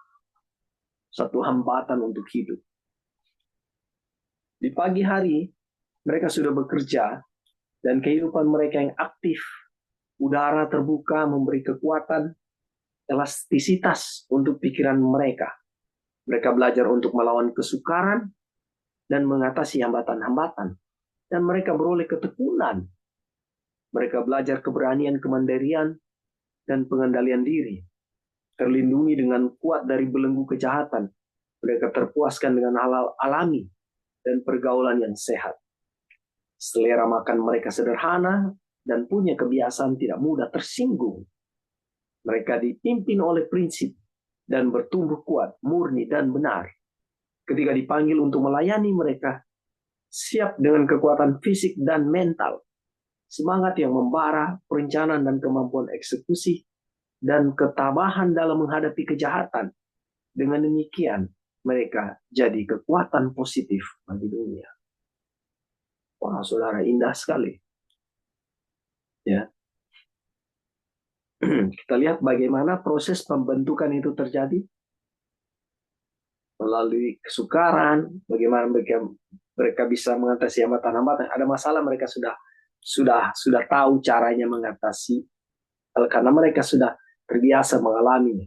satu hambatan untuk hidup. Di pagi hari mereka sudah bekerja dan kehidupan mereka yang aktif udara terbuka memberi kekuatan, elastisitas untuk pikiran mereka. Mereka belajar untuk melawan kesukaran dan mengatasi hambatan-hambatan. Dan mereka beroleh ketekunan. Mereka belajar keberanian, kemandirian, dan pengendalian diri. Terlindungi dengan kuat dari belenggu kejahatan. Mereka terpuaskan dengan hal-hal alami dan pergaulan yang sehat. Selera makan mereka sederhana dan punya kebiasaan tidak mudah tersinggung. Mereka dipimpin oleh prinsip dan bertumbuh kuat, murni, dan benar. Ketika dipanggil untuk melayani mereka, siap dengan kekuatan fisik dan mental, semangat yang membara, perencanaan dan kemampuan eksekusi, dan ketabahan dalam menghadapi kejahatan. Dengan demikian, mereka jadi kekuatan positif bagi dunia. Wah, saudara, indah sekali. Ya. Kita lihat bagaimana proses pembentukan itu terjadi melalui kesukaran, bagaimana mereka bisa mengatasi hambatan-hambatan. Ada masalah, mereka sudah tahu caranya mengatasi, karena mereka sudah terbiasa mengalami.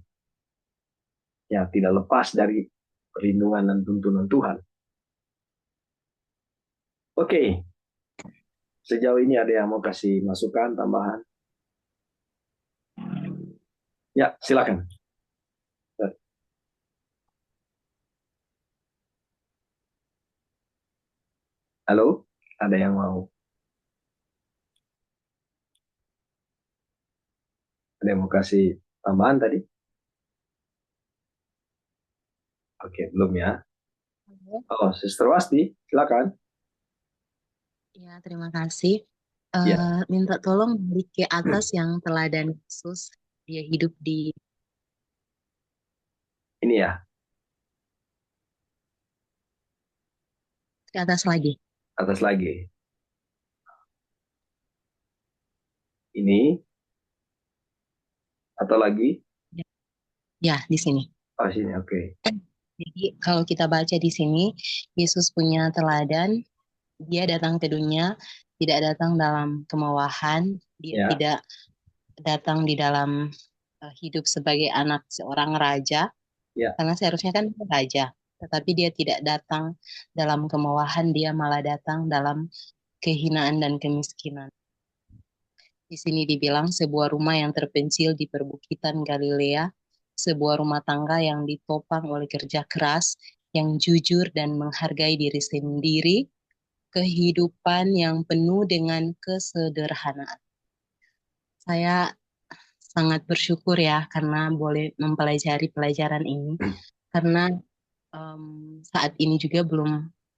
Ya, tidak lepas dari perlindungan dan tuntunan Tuhan. Oke, sejauh ini ada yang mau kasih masukan, tambahan? Ya, silakan. Halo, ada yang mau? Ada yang mau kasih tambahan tadi? Oke, belum ya? Oh, Sister Wasti, silakan. Ya, terima kasih. Ya, Minta tolong balik ke atas yang teladan Yesus. Dia hidup di ini ya, atas lagi. atas lagi. Ini atau lagi? Ya, di sini. Oh, sini, oke. Jadi kalau kita baca di sini, Yesus punya teladan. Dia datang ke dunia, tidak datang dalam kemewahan. Dia Ya, tidak datang di dalam hidup sebagai anak seorang raja. ya. Karena seharusnya kan dia raja. Tetapi dia tidak datang dalam kemewahan, dia malah datang dalam kehinaan dan kemiskinan. Di sini dibilang sebuah rumah yang terpencil di perbukitan Galilea, sebuah rumah tangga yang ditopang oleh kerja keras, yang jujur dan menghargai diri sendiri, kehidupan yang penuh dengan kesederhanaan. Saya sangat bersyukur ya karena boleh mempelajari pelajaran ini, karena saat ini juga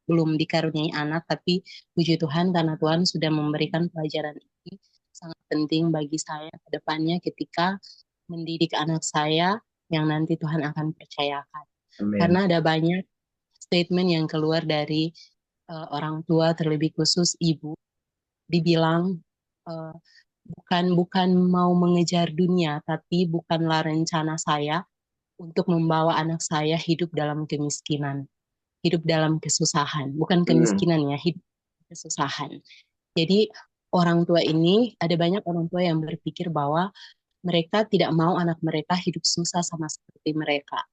belum dikaruniai anak, tapi puji Tuhan karena Tuhan sudah memberikan pelajaran ini sangat penting bagi saya ke depannya ketika mendidik anak saya yang nanti Tuhan akan percayakan. Amin. Karena ada banyak statement yang keluar dari orang tua, terlebih khusus ibu, dibilang uh, bukan mau mengejar dunia, tapi bukanlah rencana saya untuk membawa anak saya hidup dalam kemiskinan, hidup dalam kesusahan, bukan kemiskinan ya, hidup kesusahan. Jadi orang tua ini, ada banyak orang tua yang berpikir bahwa mereka tidak mau anak mereka hidup susah sama seperti mereka.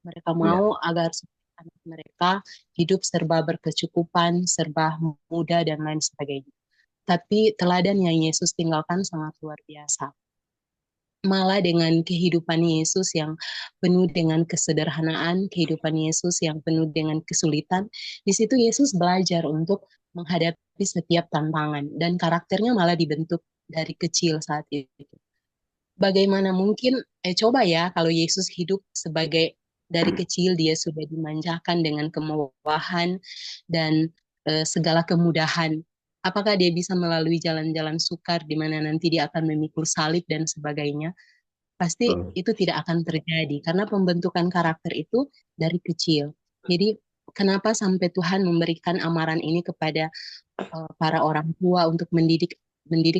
Mereka mau agar anak mereka hidup serba berkecukupan, serba mudah dan lain sebagainya. Tapi teladan yang Yesus tinggalkan sangat luar biasa. Malah dengan kehidupan Yesus yang penuh dengan kesederhanaan, kehidupan Yesus yang penuh dengan kesulitan, di situ Yesus belajar untuk menghadapi setiap tantangan dan karakternya malah dibentuk dari kecil saat itu. Bagaimana mungkin, coba ya kalau Yesus hidup sebagai dari kecil dia sudah dimanjakan dengan kemewahan dan segala kemudahan. Apakah dia bisa melalui jalan-jalan sukar di mana nanti dia akan memikul salib dan sebagainya? Pasti itu tidak akan terjadi karena pembentukan karakter itu dari kecil. Jadi kenapa sampai Tuhan memberikan amaran ini kepada para orang tua untuk mendidik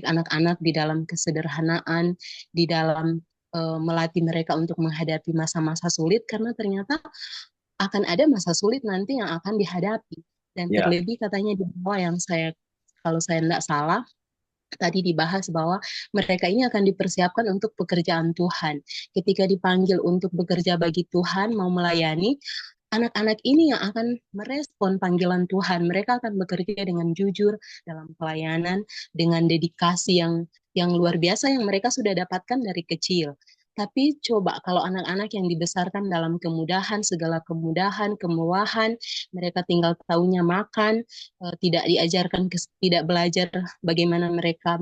anak-anak di dalam kesederhanaan, di dalam melatih mereka untuk menghadapi masa-masa sulit, karena ternyata akan ada masa sulit nanti yang akan dihadapi. Dan terlebih katanya di bawah yang kalau saya tidak salah, tadi dibahas bahwa mereka ini akan dipersiapkan untuk pekerjaan Tuhan. Ketika dipanggil untuk bekerja bagi Tuhan, mau melayani, anak-anak ini yang akan merespon panggilan Tuhan. Mereka akan bekerja dengan jujur dalam pelayanan, dengan dedikasi yang luar biasa yang mereka sudah dapatkan dari kecil. Tapi coba kalau anak-anak yang dibesarkan dalam kemudahan, segala kemudahan, kemewahan, mereka tinggal taunya makan, tidak diajarkan, tidak belajar bagaimana mereka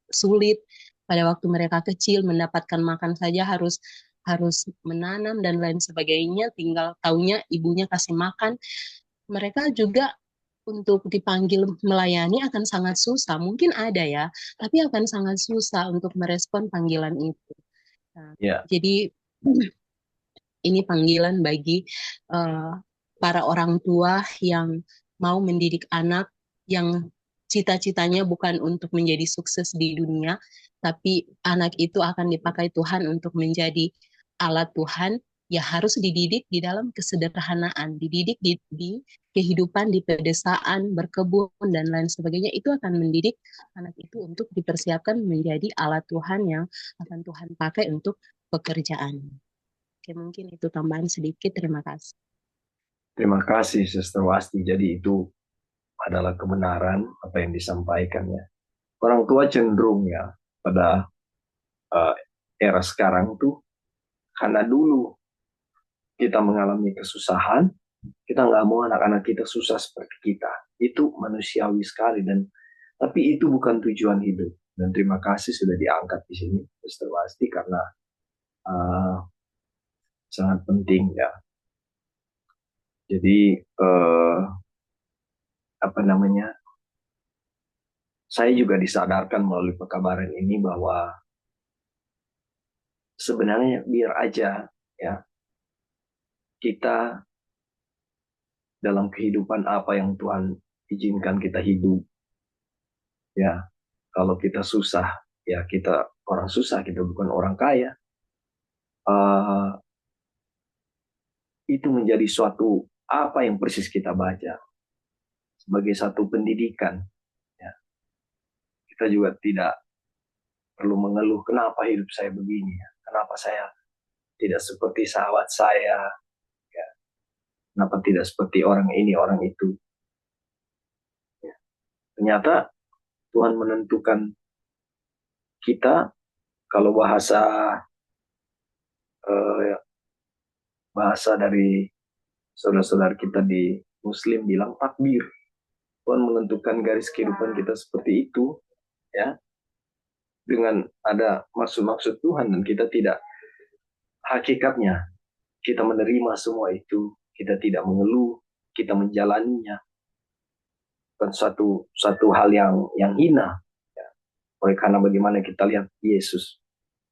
sulit pada waktu mereka kecil mendapatkan makan saja harus harus menanam dan lain sebagainya, tinggal taunya ibunya kasih makan. Mereka juga untuk dipanggil melayani akan sangat susah. Mungkin ada ya, tapi akan sangat susah untuk merespon panggilan itu. Nah, Ya, jadi ini panggilan bagi uh, para orang tua yang mau mendidik anak yang cita-citanya bukan untuk menjadi sukses di dunia, tapi anak itu akan dipakai Tuhan untuk menjadi alat Tuhan, ya harus dididik di dalam kesederhanaan, dididik di kehidupan di pedesaan, berkebun, dan lain sebagainya. Itu akan mendidik anak itu untuk dipersiapkan menjadi alat Tuhan yang akan Tuhan pakai untuk pekerjaan. Oke, mungkin itu tambahan sedikit. Terima kasih. terima kasih Sister Wasti. Jadi itu adalah kebenaran apa yang disampaikannya. Orang tua cenderung ya pada uh, era sekarang tuh, karena dulu kita mengalami kesusahan, kita nggak mau anak-anak kita susah seperti kita. Itu manusiawi sekali, dan tapi itu bukan tujuan hidup. Dan terima kasih sudah diangkat di sini, Sister Wasti, karena uh, sangat penting ya. Jadi apa namanya? Saya juga disadarkan melalui pekabaran ini bahwa sebenarnya biar aja ya kita dalam kehidupan apa yang Tuhan izinkan kita hidup, ya kalau kita susah, ya kita orang susah, kita bukan orang kaya. Uh, itu menjadi suatu apa yang persis kita baca sebagai satu pendidikan. Ya. Kita juga tidak perlu mengeluh kenapa hidup saya begini, ya. Kenapa saya tidak seperti sahabat saya, ya. Kenapa tidak seperti orang ini, orang itu. Ya. Ternyata Tuhan menentukan kita, kalau uh, bahasa dari saudara-saudara kita di Muslim bilang takdir. Tuhan menentukan garis kehidupan kita seperti itu, ya, dengan ada maksud-maksud Tuhan, dan kita tidak, hakikatnya kita menerima semua itu, kita tidak mengeluh, kita menjalaninya, bukan satu hal yang hina, ya. Oleh karena bagaimana kita lihat Yesus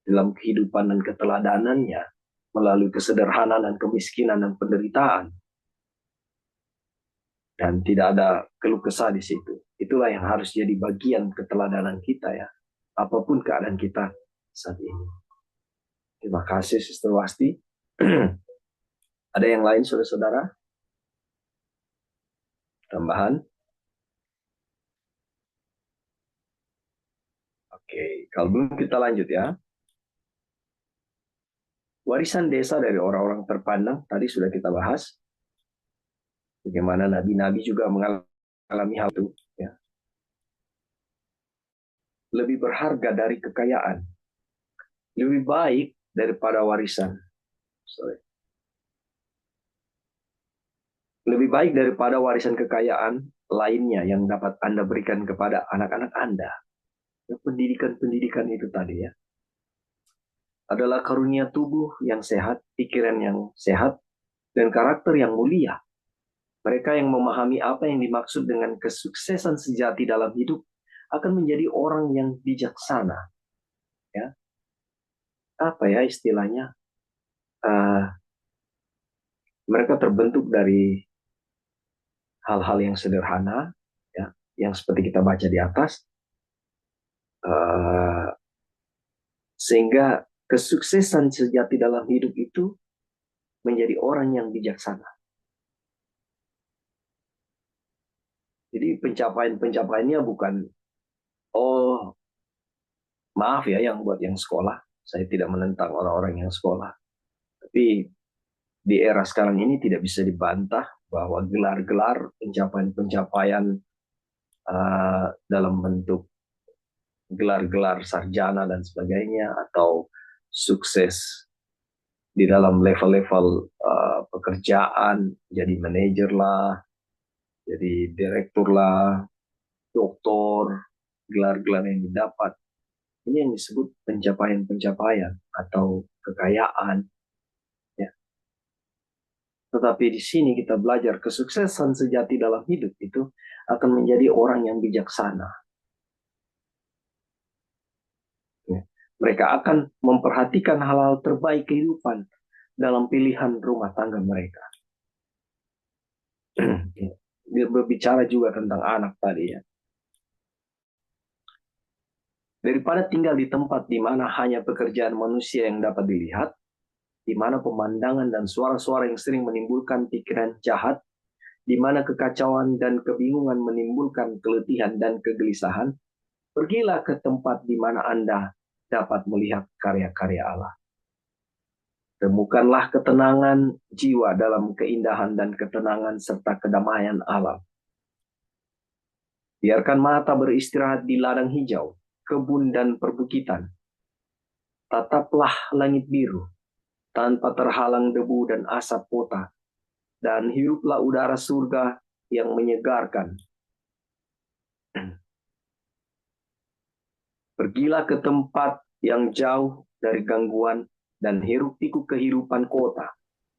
dalam kehidupan dan keteladanannya melalui kesederhanaan dan kemiskinan dan penderitaan, dan tidak ada keluh kesah di situ. Itulah yang harus jadi bagian keteladanan kita ya, apapun keadaan kita saat ini. Terima kasih Sister Wasti. Ada yang lain saudara-saudara? Tambahan? Oke, kalau belum kita lanjut ya. Warisan desa dari orang-orang terpandang tadi sudah kita bahas. Bagaimana nabi-nabi juga mengalami hal itu. Ya. Lebih berharga dari kekayaan. Lebih baik daripada warisan. Sorry. Lebih baik daripada warisan kekayaan lainnya yang dapat Anda berikan kepada anak-anak Anda. Pendidikan-pendidikan itu tadi ya. Adalah karunia tubuh yang sehat, pikiran yang sehat, dan karakter yang mulia. Mereka yang memahami apa yang dimaksud dengan kesuksesan sejati dalam hidup akan menjadi orang yang bijaksana. Ya, apa ya istilahnya? Mereka terbentuk dari hal-hal yang sederhana, ya, yang seperti kita baca di atas, sehingga kesuksesan sejati dalam hidup itu menjadi orang yang bijaksana. Jadi pencapaian-pencapaiannya bukan Oh, maaf ya yang buat yang sekolah. Saya tidak menentang orang-orang yang sekolah. Tapi di era sekarang ini tidak bisa dibantah bahwa gelar-gelar pencapaian-pencapaian dalam bentuk gelar-gelar sarjana dan sebagainya atau sukses di dalam level-level pekerjaan, jadi manajer lah, jadi direktur lah, doktor, gelar-gelar yang didapat. Ini yang disebut pencapaian-pencapaian atau kekayaan. Ya. Tetapi di sini kita belajar kesuksesan sejati dalam hidup itu akan menjadi orang yang bijaksana. Ya. Mereka akan memperhatikan hal-hal terbaik kehidupan dalam pilihan rumah tangga mereka. Dia berbicara juga tentang anak tadi ya. Daripada tinggal di tempat di mana hanya pekerjaan manusia yang dapat dilihat, di mana pemandangan dan suara-suara yang sering menimbulkan pikiran jahat, di mana kekacauan dan kebingungan menimbulkan keletihan dan kegelisahan, pergilah ke tempat di mana Anda dapat melihat karya-karya Allah. Temukanlah ketenangan jiwa dalam keindahan dan ketenangan serta kedamaian alam. Biarkan mata beristirahat di ladang hijau, kebun dan perbukitan. Tataplah langit biru, tanpa terhalang debu dan asap kota, dan hiruplah udara surga yang menyegarkan. Pergilah ke tempat yang jauh dari gangguan dan hiruk-pikuk kehidupan kota,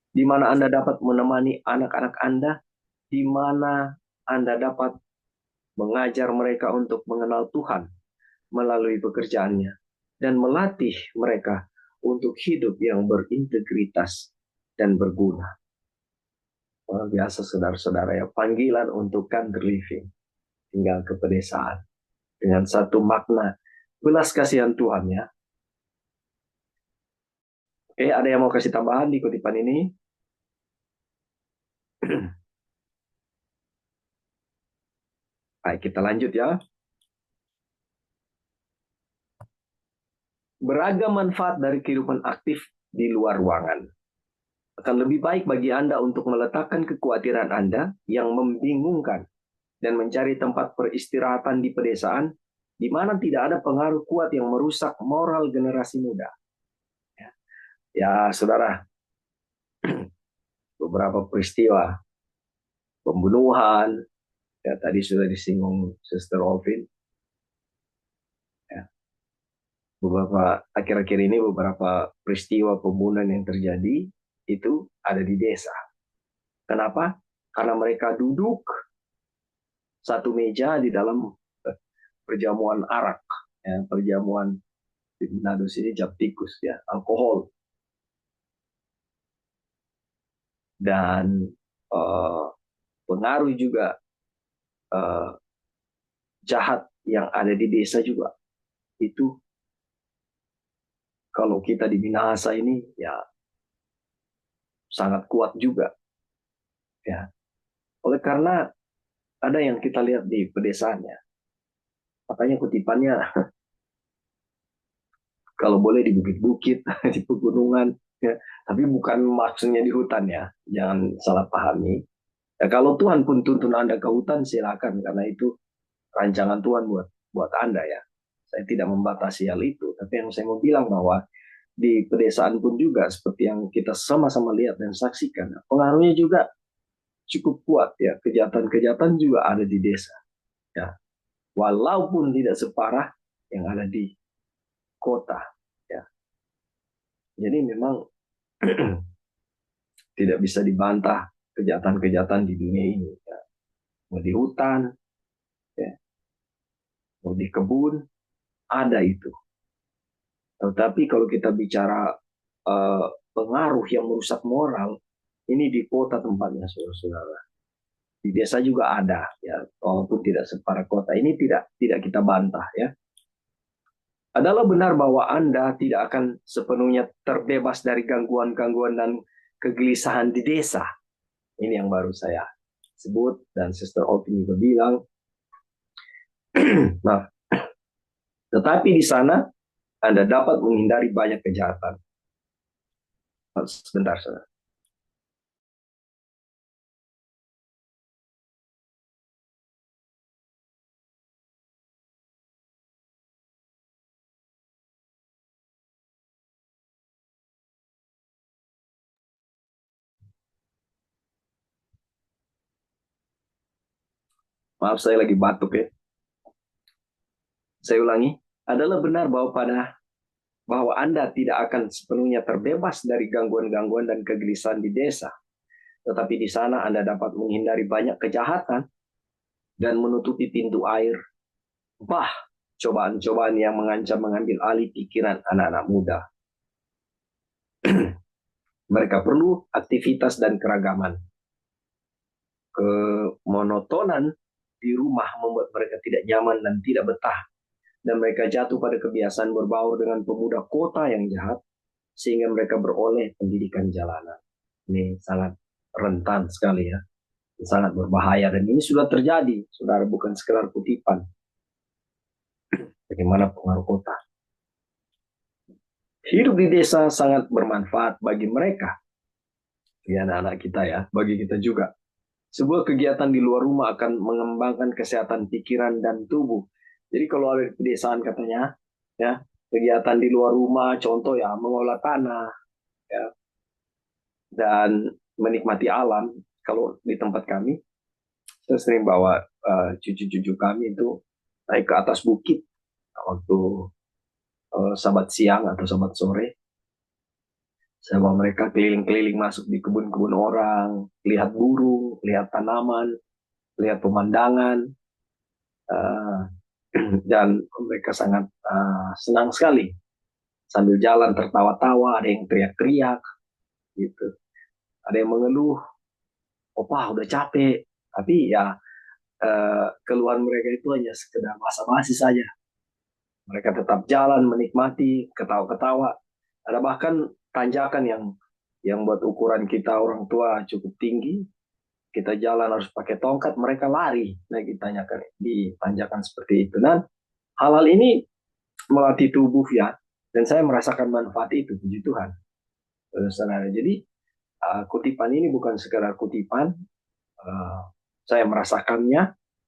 di mana Anda dapat menemani anak-anak Anda, di mana Anda dapat mengajar mereka untuk mengenal Tuhan melalui pekerjaannya, dan melatih mereka untuk hidup yang berintegritas dan berguna. Luar biasa saudara-saudara ya, panggilan untuk country living, tinggal ke pedesaan, dengan satu makna belas kasihan Tuhan ya. Oke, ada yang mau kasih tambahan di kutipan ini? Baik, kita lanjut ya. Beragam manfaat dari kehidupan aktif di luar ruangan. Akan lebih baik bagi Anda untuk meletakkan kekhawatiran Anda yang membingungkan dan mencari tempat peristirahatan di pedesaan, di mana tidak ada pengaruh kuat yang merusak moral generasi muda. Ya, saudara, beberapa peristiwa pembunuhan, ya tadi sudah disinggung Sister Olvin. Ya, akhir-akhir ini beberapa peristiwa pembunuhan yang terjadi itu ada di desa. Kenapa? Karena mereka duduk satu meja di dalam perjamuan arak, ya, perjamuan di Manado sini cap tikus, ya, alkohol. Dan pengaruh juga jahat yang ada di desa juga. Itu kalau kita di Minahasa ini ya sangat kuat juga. Ya. Oleh karena ada yang kita lihat di pedesaannya. Makanya kutipannya kalau boleh di bukit-bukit, di pegunungan, ya. Tapi bukan maksudnya di hutan ya. Jangan salah pahami. Ya, kalau Tuhan pun tuntun Anda ke hutan, silakan, karena itu rancangan Tuhan buat Anda ya. Saya tidak membatasi hal itu, tapi yang saya mau bilang bahwa di pedesaan pun juga seperti yang kita sama-sama lihat dan saksikan, pengaruhnya juga cukup kuat ya. Kejahatan-kejahatan juga ada di desa. Ya. Walaupun tidak separah yang ada di kota. Ya. Jadi memang tidak bisa dibantah kejahatan-kejahatan di dunia ini. Ya. Mau di hutan, ya. Mau di kebun, ada itu. Tetapi kalau kita bicara pengaruh yang merusak moral, ini di kota tempatnya, saudara-saudara. Di desa juga ada, ya, walaupun tidak separah kota. Ini tidak kita bantah, ya. Adalah benar bahwa Anda tidak akan sepenuhnya terbebas dari gangguan-gangguan dan kegelisahan di desa. Ini yang baru saya sebut, dan Sister Olvin juga bilang. Nah, Tetapi di sana Anda dapat menghindari banyak kejahatan. Sebentar, saudara. Maaf, saya lagi batuk ya. Saya ulangi, adalah benar bahwa Anda tidak akan sepenuhnya terbebas dari gangguan-gangguan dan kegelisahan di desa. Tetapi di sana Anda dapat menghindari banyak kejahatan dan menutupi pintu air. Cobaan-cobaan yang mengancam mengambil alih pikiran anak-anak muda. Mereka perlu aktivitas dan keragaman. Kemonotonan di rumah membuat mereka tidak nyaman dan tidak betah. Dan mereka jatuh pada kebiasaan berbaur dengan pemuda kota yang jahat, sehingga mereka beroleh pendidikan jalanan. Ini sangat rentan sekali ya, sangat berbahaya. Dan ini sudah terjadi, saudara, bukan sekedar kutipan. Bagaimana pengaruh kota. Hidup di desa sangat bermanfaat bagi mereka. Ya, anak-anak kita ya, bagi kita juga. Sebuah kegiatan di luar rumah akan mengembangkan kesehatan pikiran dan tubuh. Jadi kalau ada di pedesaan katanya, ya, kegiatan di luar rumah, contoh ya, mengolah tanah, ya, dan menikmati alam. Kalau di tempat kami, saya sering bawa cucu-cucu kami itu naik ke atas bukit waktu sabat siang atau sabat sore. Saya bawa mereka keliling-keliling masuk di kebun-kebun orang, lihat burung, lihat tanaman, lihat pemandangan, uh, dan mereka sangat senang sekali. Sambil jalan tertawa-tawa, ada yang teriak-teriak, gitu. Ada yang mengeluh, opa udah capek, tapi ya keluhan mereka itu hanya sekedar basa-basi saja. Mereka tetap jalan, menikmati, ketawa-ketawa. Ada bahkan tanjakan yang buat ukuran kita orang tua cukup tinggi. Kita jalan harus pakai tongkat, mereka lari. Nah, ditanyakan di tanjakan seperti itu. Dan hal-hal ini melatih tubuh ya. Dan saya merasakan manfaat itu, puji Tuhan. Saudara. Jadi kutipan ini bukan sekadar kutipan. Saya merasakannya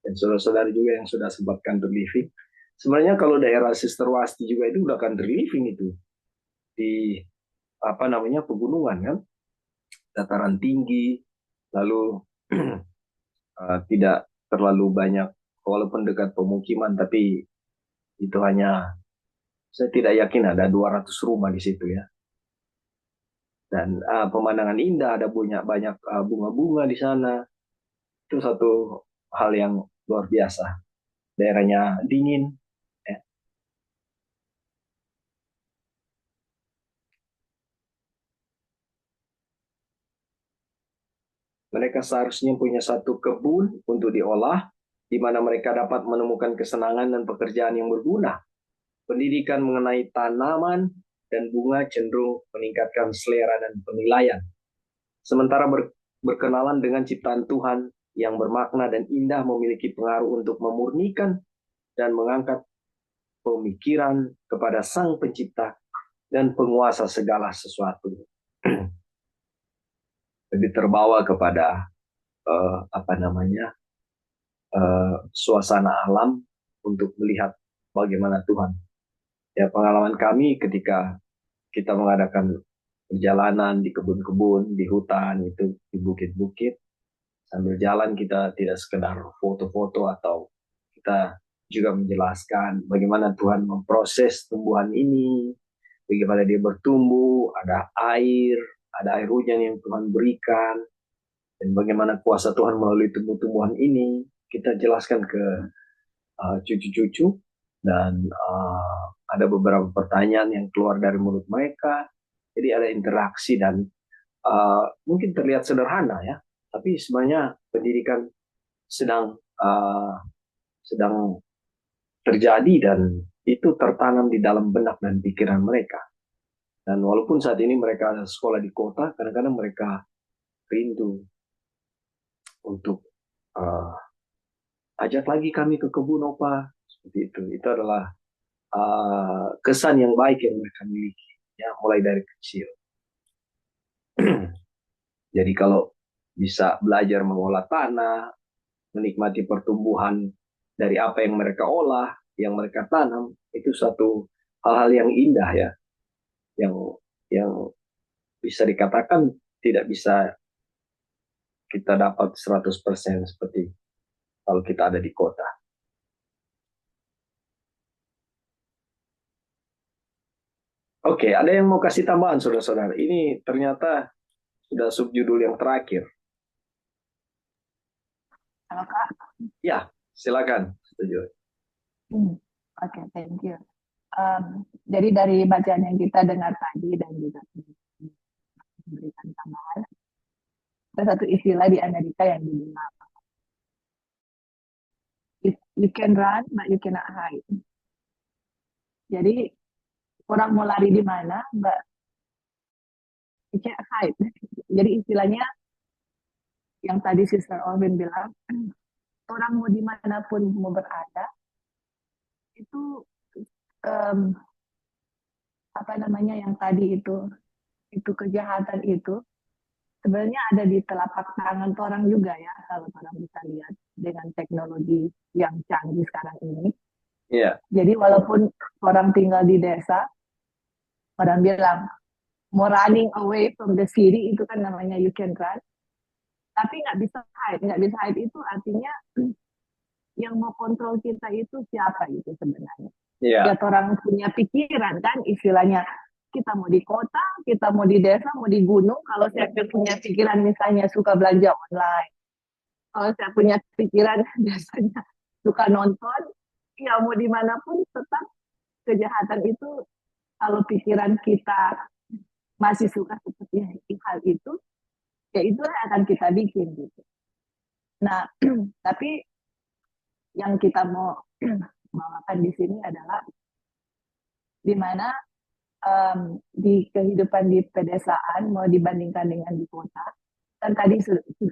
dan saudara-saudara juga yang sudah sempat country living. Sebenarnya kalau daerah Sister Wasti juga itu udah country living itu di apa namanya pegunungan kan, dataran tinggi, lalu tidak terlalu banyak walaupun dekat pemukiman, tapi itu hanya saya tidak yakin ada 200 rumah di situ ya. Dan pemandangan indah, ada banyak bunga-bunga di sana. Itu satu hal yang luar biasa. Daerahnya dingin. Ya. Mereka seharusnya punya satu kebun untuk diolah, di mana mereka dapat menemukan kesenangan dan pekerjaan yang berguna. Pendidikan mengenai tanaman dan bunga cenderung meningkatkan selera dan penilaian. Sementara berkenalan dengan ciptaan Tuhan yang bermakna dan indah memiliki pengaruh untuk memurnikan dan mengangkat pemikiran kepada Sang Pencipta dan penguasa segala sesuatu. Lebih terbawa kepada suasana alam untuk melihat bagaimana Tuhan. Ya, pengalaman kami ketika kita mengadakan perjalanan di kebun-kebun, di hutan, itu di bukit-bukit, sambil jalan kita tidak sekedar foto-foto atau kita juga menjelaskan bagaimana Tuhan memproses tumbuhan ini, bagaimana dia bertumbuh, ada air hujan yang Tuhan berikan, dan bagaimana kuasa Tuhan melalui tumbuh-tumbuhan ini. Kita jelaskan ke cucu-cucu dan ada beberapa pertanyaan yang keluar dari mulut mereka. Jadi ada interaksi dan mungkin terlihat sederhana ya, tapi sebenarnya pendidikan sedang terjadi dan itu tertanam di dalam benak dan pikiran mereka. Dan walaupun saat ini mereka sekolah di kota, kadang-kadang mereka rindu untuk ajak lagi kami ke kebun opa, seperti itu. Itu adalah kesan yang baik yang mereka miliki, ya, mulai dari kecil. Jadi kalau bisa belajar mengolah tanah, menikmati pertumbuhan dari apa yang mereka olah, yang mereka tanam, itu satu hal-hal yang indah, ya, yang yang bisa dikatakan tidak bisa kita dapat 100% seperti kalau kita ada di kota. Oke, ada yang mau kasih tambahan, saudara-saudara? Ini ternyata sudah subjudul yang terakhir. Halo Kak. Ya, silakan. Setuju. Oke, thank you. Jadi dari bacaan yang kita dengar tadi dan juga memberikan tambahan, ada satu istilah di Amerika yang dibilang, you can run but you cannot hide. Jadi orang mau lari di mana, but you can't hide. Jadi istilahnya yang tadi Sister Alvin bilang, orang mau dimanapun mau berada, itu apa namanya yang tadi itu kejahatan itu sebenarnya ada di telapak tangan orang juga ya, kalau orang bisa lihat dengan teknologi yang canggih sekarang ini. Iya. Jadi walaupun orang tinggal di desa, orang bilang mau running away from the city itu kan namanya you can run, tapi nggak bisa hide. Nggak bisa hide itu artinya yang mau kontrol kita itu siapa gitu sebenarnya. Iya. Ya orang punya pikiran kan istilahnya, kita mau di kota, kita mau di desa, mau di gunung. Kalau saya punya pikiran misalnya suka belanja online, kalau saya punya pikiran biasanya suka nonton, ya mau dimanapun tetap kejahatan itu, kalau pikiran kita masih suka seperti hal itu, ya itulah yang akan kita bikin gitu. Nah, tapi yang kita mau bawakan di sini adalah di mana di kehidupan di pedesaan mau dibandingkan dengan di kota. Dan tadi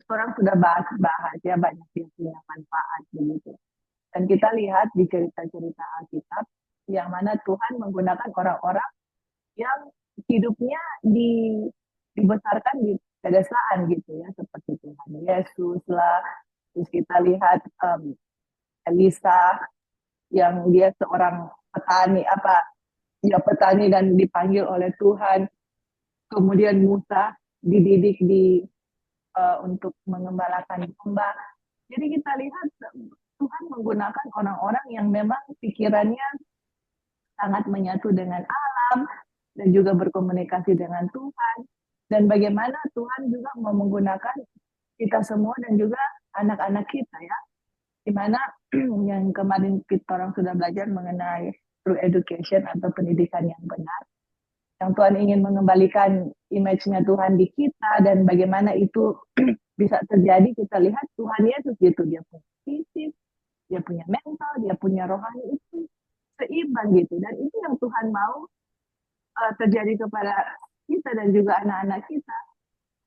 orang sudah bahas ya banyak yang punya manfaat begitu. Dan kita lihat di cerita-cerita Alkitab yang mana Tuhan menggunakan orang-orang yang hidupnya dibesarkan di pedesaan gitu ya, seperti Tuhan Yesus lah. Terus kita lihat Elisa yang dia seorang petani petani dan dipanggil oleh Tuhan. Kemudian Musa dididik untuk mengembalakan domba. Jadi kita lihat Tuhan menggunakan orang-orang yang memang pikirannya sangat menyatu dengan alam dan juga berkomunikasi dengan Tuhan. Dan bagaimana Tuhan juga mau menggunakan kita semua dan juga anak-anak kita ya. Dimana yang kemarin kita orang sudah belajar mengenai true education atau pendidikan yang benar. Yang Tuhan ingin mengembalikan image-nya Tuhan di kita dan bagaimana itu bisa terjadi, kita lihat Tuhan Yesus gitu, dia punya fisik, dia punya mental, dia punya rohani, itu seimbang gitu. Dan itu yang Tuhan mau terjadi kepada kita dan juga anak-anak kita.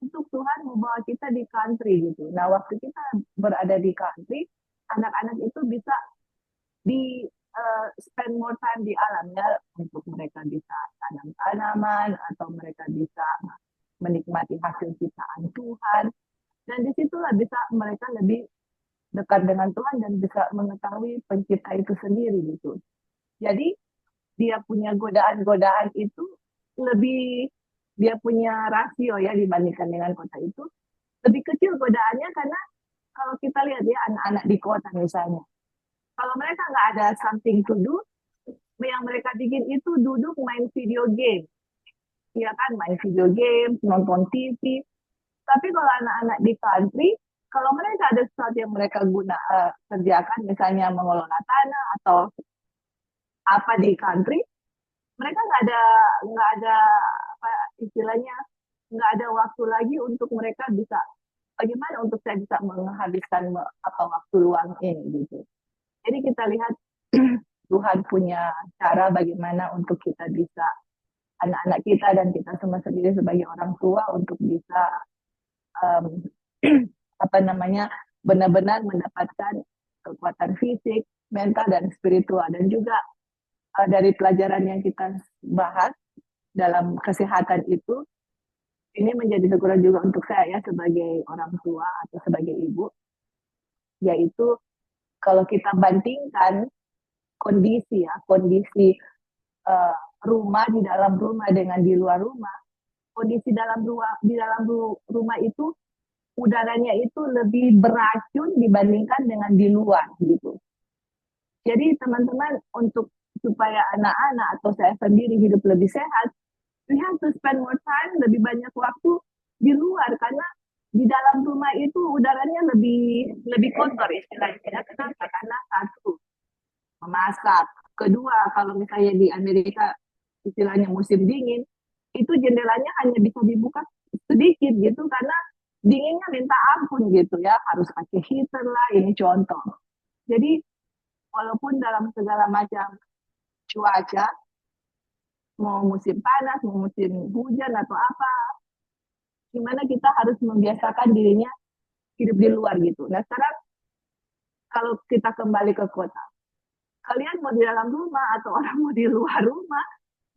Untuk Tuhan membawa kita di country gitu. Nah, waktu kita berada di country, anak-anak itu bisa di spend more time di alamnya, untuk mereka bisa tanam tanaman atau mereka bisa menikmati hasil ciptaan Tuhan, dan disitulah bisa mereka lebih dekat dengan Tuhan dan bisa mengetahui pencipta itu sendiri gitu. Jadi dia punya godaan-godaan itu lebih, dia punya rasio ya dibandingkan dengan kota itu lebih kecil godaannya, karena kalau kita lihat ya anak-anak di kota misalnya, kalau mereka nggak ada something to do, yang mereka bikin itu duduk main video game. Iya kan, main video game, nonton TV. Tapi kalau anak-anak di country, kalau mereka ada sesuatu yang mereka kerjakan, misalnya mengelola tanah atau apa di country, mereka nggak ada apa istilahnya, nggak ada waktu lagi untuk mereka bisa bagaimana untuk saya bisa menghabiskan waktu luang ini gitu. Jadi kita lihat Tuhan punya cara bagaimana untuk kita bisa, anak-anak kita dan kita semua sendiri sebagai orang tua, untuk bisa benar-benar mendapatkan kekuatan fisik, mental dan spiritual, dan juga dari pelajaran yang kita bahas dalam kesehatan itu, ini menjadi teguran juga untuk saya sebagai orang tua atau sebagai ibu, yaitu kalau kita bandingkan kondisi rumah di dalam rumah dengan di luar rumah, kondisi di dalam rumah itu udaranya itu lebih beracun dibandingkan dengan di luar gitu. Jadi teman-teman, untuk supaya anak-anak atau saya sendiri hidup lebih sehat, we have to spend more time, lebih banyak waktu di luar, karena di dalam rumah itu udaranya lebih kotor istilahnya. Kenapa? Karena satu, memasak. Kedua, kalau misalnya di Amerika istilahnya musim dingin, itu jendelanya hanya bisa dibuka sedikit gitu, karena dinginnya minta ampun gitu ya, harus pakai heater lah, ini contoh. Jadi walaupun dalam segala macam cuaca, mau musim panas, mau musim hujan atau apa, gimana kita harus membiasakan dirinya hidup di luar gitu. Nah sekarang kalau kita kembali ke kota, kalian mau di dalam rumah atau orang mau di luar rumah,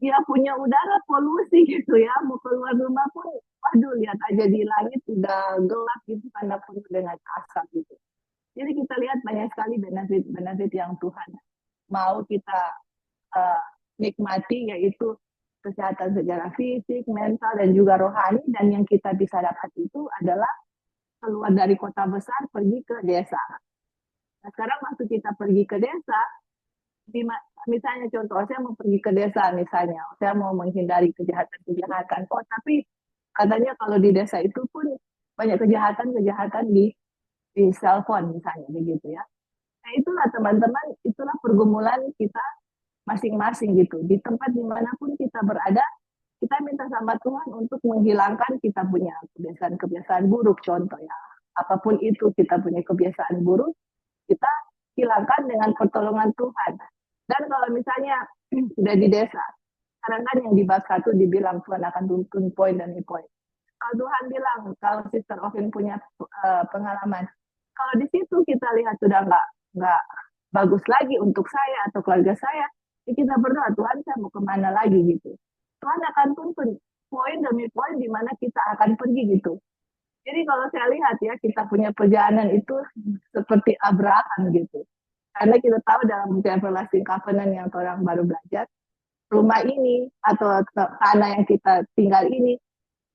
ya punya udara polusi gitu ya, mau keluar rumah pun, waduh lihat aja di langit udah gelap gitu karena penuh dengan asap gitu. Jadi kita lihat banyak sekali benefit yang Tuhan mau kita nikmati, yaitu kesehatan secara fisik, mental, dan juga rohani. Dan yang kita bisa dapat itu adalah keluar dari kota besar, pergi ke desa. Nah, sekarang waktu kita pergi ke desa, misalnya contoh, saya mau pergi ke desa misalnya, saya mau menghindari kejahatan-kejahatan. Oh, tapi katanya kalau di desa itu pun banyak kejahatan-kejahatan di cellphone misalnya, begitu ya. Nah itulah teman-teman, itulah pergumulan kita masing-masing gitu. Di tempat dimanapun kita berada, kita minta sama Tuhan untuk menghilangkan kita punya kebiasaan-kebiasaan buruk, contoh ya. Apapun itu kita punya kebiasaan buruk, kita hilangkan dengan pertolongan Tuhan. Dan kalau misalnya sudah di desa, sekarang kan yang di bab 1 dibilang Tuhan akan tuntun poin demi poin. Kalau Tuhan bilang, kalau Sister Ovin punya pengalaman, kalau di situ kita lihat sudah nggak bagus lagi untuk saya atau keluarga saya, ya kita berdoa, Tuhan saya mau kemana lagi gitu. Tuhan akan tuntun poin demi poin di mana kita akan pergi gitu. Jadi kalau saya lihat ya, kita punya perjalanan itu seperti Abraham gitu. Karena kita tahu dalam buku Everlasting Covenant yang orang baru belajar, rumah ini atau tanah yang kita tinggal ini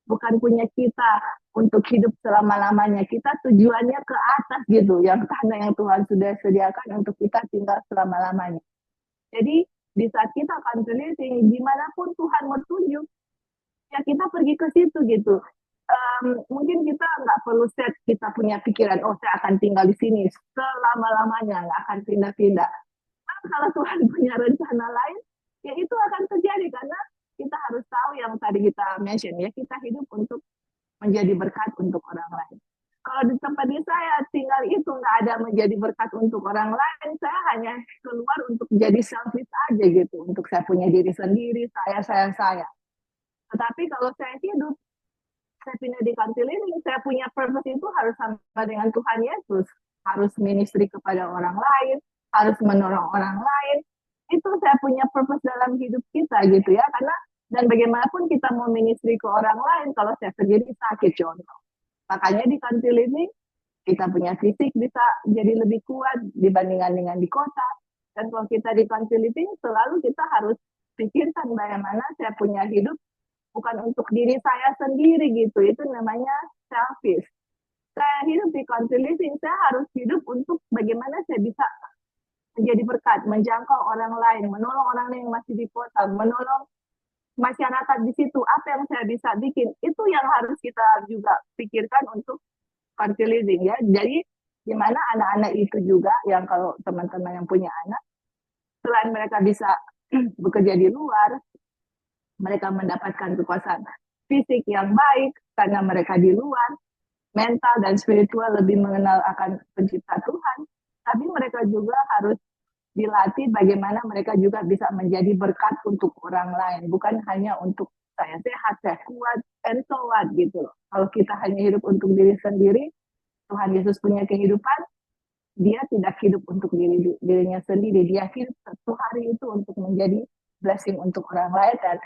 bukan punya kita untuk hidup selama-lamanya. Kita tujuannya ke atas gitu, yang tanah yang Tuhan sudah sediakan untuk kita tinggal selama-lamanya. Jadi di saat kita akan keliling, dimanapun Tuhan mau tunjuk, ya kita pergi ke situ gitu. Mungkin kita nggak perlu set kita punya pikiran, oh saya akan tinggal di sini selama-lamanya, nggak akan pindah-pindah. Nah, kalau Tuhan punya rencana lain, ya itu akan terjadi, karena kita harus tahu yang tadi kita mention ya, kita hidup untuk menjadi berkat untuk orang lain. Kalau di tempat di saya tinggal itu nggak ada menjadi berkat untuk orang lain, saya hanya keluar untuk jadi selfish aja gitu, untuk saya punya diri sendiri, saya. Tetapi kalau saya hidup, saya pindah di Country Living, saya punya purpose itu harus sama dengan Tuhan Yesus, harus ministry kepada orang lain, harus menolong orang lain. Itu saya punya purpose dalam hidup kita gitu ya, karena dan bagaimanapun kita mau ministry ke orang lain kalau saya terjadi sakit contoh. Makanya di Country Living kita punya fisik bisa jadi lebih kuat dibandingkan dengan di kota. Dan kalau kita di Country Living selalu kita harus pikirkan bagaimana saya punya hidup bukan untuk diri saya sendiri gitu, itu namanya selfish. Saya hidup di Country Living, saya harus hidup untuk bagaimana saya bisa menjadi berkat, menjangkau orang lain, menolong orang lain yang masih di kota, menolong masyarakat di situ. Apa yang saya bisa bikin, itu yang harus kita juga pikirkan untuk Country Living ya. Jadi gimana anak-anak itu juga, yang kalau teman-teman yang punya anak, selain mereka bisa bekerja di luar, mereka mendapatkan kekuasaan fisik yang baik karena mereka di luar, mental dan spiritual lebih mengenal akan pencipta Tuhan, tapi mereka juga harus dilatih bagaimana mereka juga bisa menjadi berkat untuk orang lain, bukan hanya untuk saya sehat, saya kuat, and so what gitu loh. Kalau kita hanya hidup untuk diri sendiri, Tuhan Yesus punya kehidupan, dia tidak hidup untuk dirinya sendiri, dia hidup satu hari itu untuk menjadi blessing untuk orang lain, dan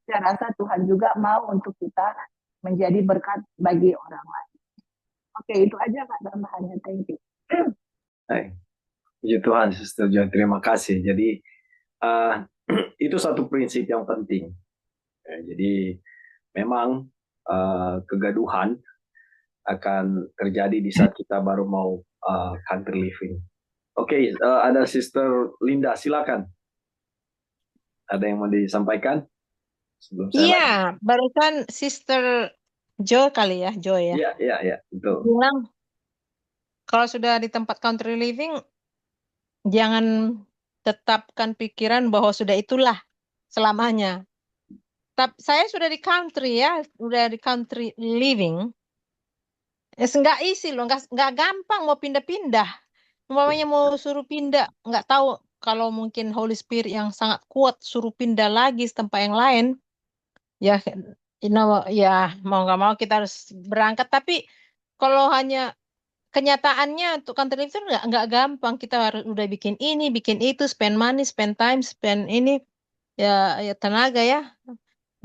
saya rasa Tuhan juga mau untuk kita menjadi berkat bagi orang lain. Oke, itu aja Kak tambahannya. Thank you. Baik. Puji Tuhan, Sister Joy. Terima kasih. Jadi, itu satu prinsip yang penting. Jadi, memang kegaduhan akan terjadi di saat kita baru mau country living. Oke, ada Sister Linda, silakan. Ada yang mau disampaikan sebelum saya Iya, lanjut? barusan Sister Joy kali ya, Joy ya. Iya, betul. Bilang kalau sudah di tempat country living, jangan tetapkan pikiran bahwa sudah itulah selamanya. Tapi saya sudah di country ya, sudah di country living. Nggak isi loh, nggak gampang mau pindah-pindah. Umpamanya mau suruh pindah, nggak tahu kalau mungkin Holy Spirit yang sangat kuat suruh pindah lagi ke tempat yang lain. Ya, ya mau nggak mau kita harus berangkat. Tapi kalau hanya kenyataannya untuk country living itu nggak gampang. Kita harus udah bikin ini, bikin itu, spend money, spend time, spend ini, ya tenaga ya.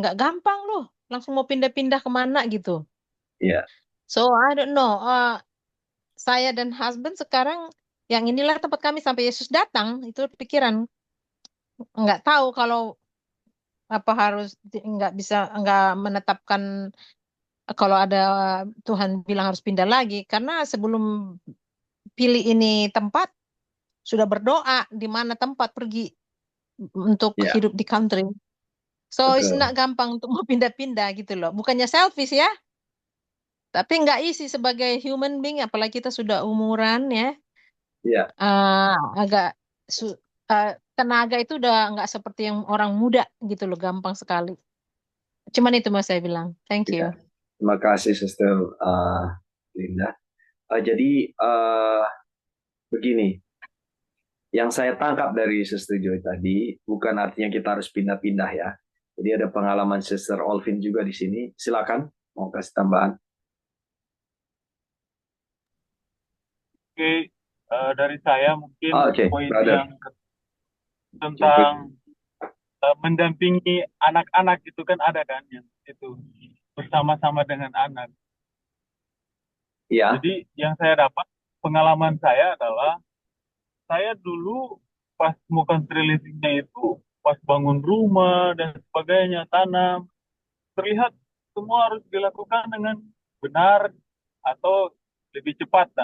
Nggak gampang loh. Langsung mau pindah-pindah kemana gitu. Iya. So I don't know. Saya dan husband sekarang yang inilah tempat kami sampai Yesus datang. Itu pikiran. Nggak tahu kalau apa harus nggak menetapkan kalau ada Tuhan bilang harus pindah lagi, karena sebelum pilih ini tempat sudah berdoa di mana tempat pergi untuk Iya, hidup di country. So it's betul. not gampang untuk mau pindah-pindah gitu loh. Bukannya selfish ya, tapi nggak easy sebagai human being, apalagi kita sudah umuran ya. Iya, Agak tenaga itu udah nggak seperti yang orang muda gitu loh, gampang sekali. Cuman itu mas saya bilang. Thank iya. you. Terima kasih, Sister Linda. Jadi, begini, yang saya tangkap dari Sister Joy tadi, bukan artinya kita harus pindah-pindah ya. Jadi ada pengalaman Sister Olvin juga di sini. Silakan, mau kasih tambahan. Oke, dari saya mungkin Oke, poin brother. yang tentang mendampingi anak-anak itu kan ada kan yang itu bersama-sama dengan anak. Iya, Jadi yang saya dapat pengalaman saya adalah saya dulu pas mau country living-nya itu pas bangun rumah dan sebagainya, tanam, terlihat semua harus dilakukan dengan benar atau lebih cepat.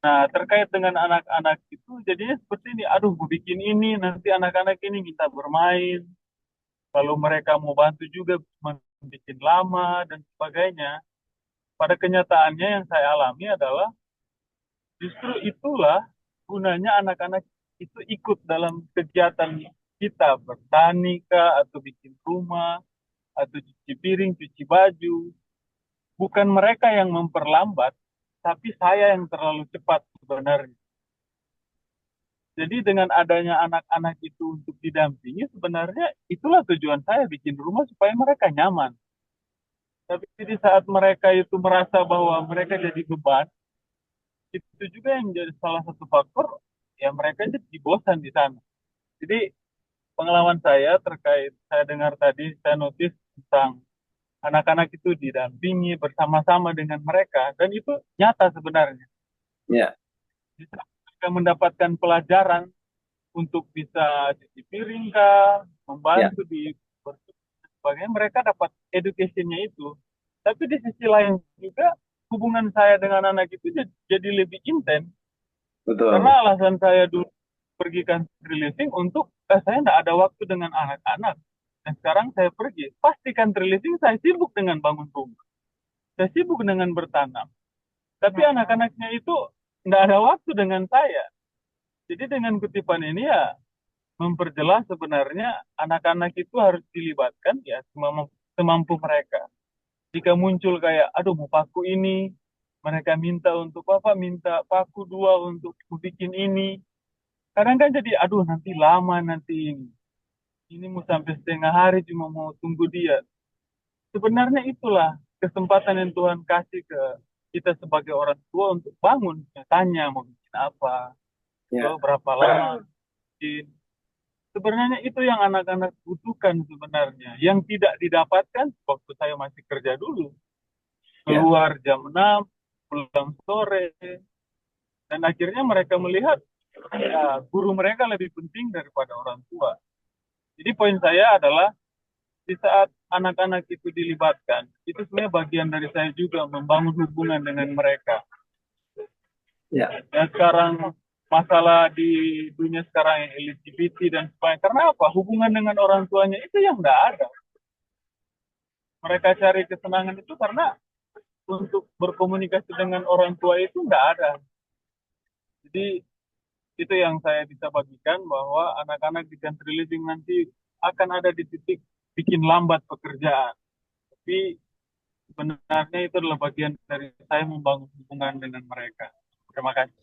Nah, terkait dengan anak-anak itu jadinya seperti ini, aduh mau bikin ini, nanti anak-anak ini minta bermain, kalau mereka mau bantu juga cuma bikin lama dan sebagainya. Pada kenyataannya yang saya alami adalah justru itulah gunanya anak-anak itu ikut dalam kegiatan kita, bertani kah, atau bikin rumah, atau cuci piring, cuci baju. Bukan mereka yang memperlambat, tapi saya yang terlalu cepat sebenarnya. Jadi dengan adanya anak-anak itu untuk didampingi, sebenarnya itulah tujuan saya bikin rumah supaya mereka nyaman. Tapi di saat mereka itu merasa bahwa mereka jadi beban, itu juga yang jadi salah satu faktor ya mereka jadi bosan di sana. Jadi pengalaman saya terkait saya dengar tadi, saya notice tentang anak-anak itu didampingi bersama-sama dengan mereka, dan itu nyata sebenarnya. iya, Di saat mereka mendapatkan pelajaran untuk bisa cuci piring kah, iya, membantu di sebagainya, mereka dapat education-nya itu. Tapi di sisi lain juga hubungan saya dengan anak itu jadi lebih intens, betul. karena alasan saya dulu pergi country living untuk saya tidak ada waktu dengan anak-anak, dan sekarang saya pergi pasti country living saya sibuk dengan bangun rumah, saya sibuk dengan bertanam, tapi anak-anaknya itu tidak ada waktu dengan saya. Jadi dengan kutipan ini ya memperjelas sebenarnya anak-anak itu harus dilibatkan ya semampu mereka. Jika muncul kayak, aduh mau paku ini, mereka minta untuk apa, minta paku 2 untuk bikin ini. Kadang kan jadi, aduh nanti lama nanti ini. Ini mau sampai setengah hari cuma mau tunggu dia. Sebenarnya itulah kesempatan yang Tuhan kasih ke kita sebagai orang tua untuk bangun, tanya mau bikin apa, Ya. berapa lama mungkin. Sebenarnya itu yang anak-anak butuhkan sebenarnya. Yang tidak didapatkan waktu saya masih kerja dulu. Ya. Keluar jam 6, pulang sore. Dan akhirnya mereka melihat ya, guru mereka lebih penting daripada orang tua. Jadi poin saya adalah di saat anak-anak itu dilibatkan, itu sebenarnya bagian dari saya juga membangun hubungan dengan mereka. Ya. Ya sekarang masalah di dunia sekarang yang LGBT dan sebagainya. Karena apa? Hubungan dengan orang tuanya itu yang nggak ada. Mereka cari kesenangan itu karena untuk berkomunikasi dengan orang tua itu nggak ada. Jadi itu yang saya bisa bagikan bahwa anak-anak di country living nanti akan ada di titik bikin lambat pekerjaan. Tapi sebenarnya itu adalah bagian dari saya membangun hubungan dengan mereka. Terima kasih.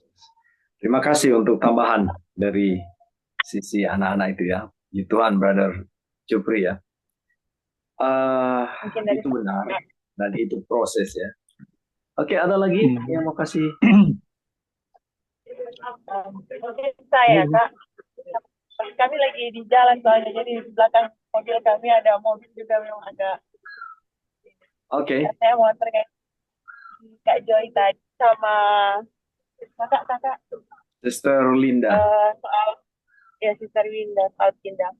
Terima kasih untuk tambahan dari sisi anak-anak itu ya. Puji Tuhan, Brother Jupri ya. Mungkin dari Itu benar dan itu proses ya. Oke, ada lagi yang mau kasih? mungkin saya Kak, kami lagi di jalan soalnya, jadi di belakang mobil kami ada mobil juga memang agak. Oke. Saya mau terkait Kak Joy tadi sama kakak Sister Linda. soal ya Sister Winda soal pindah.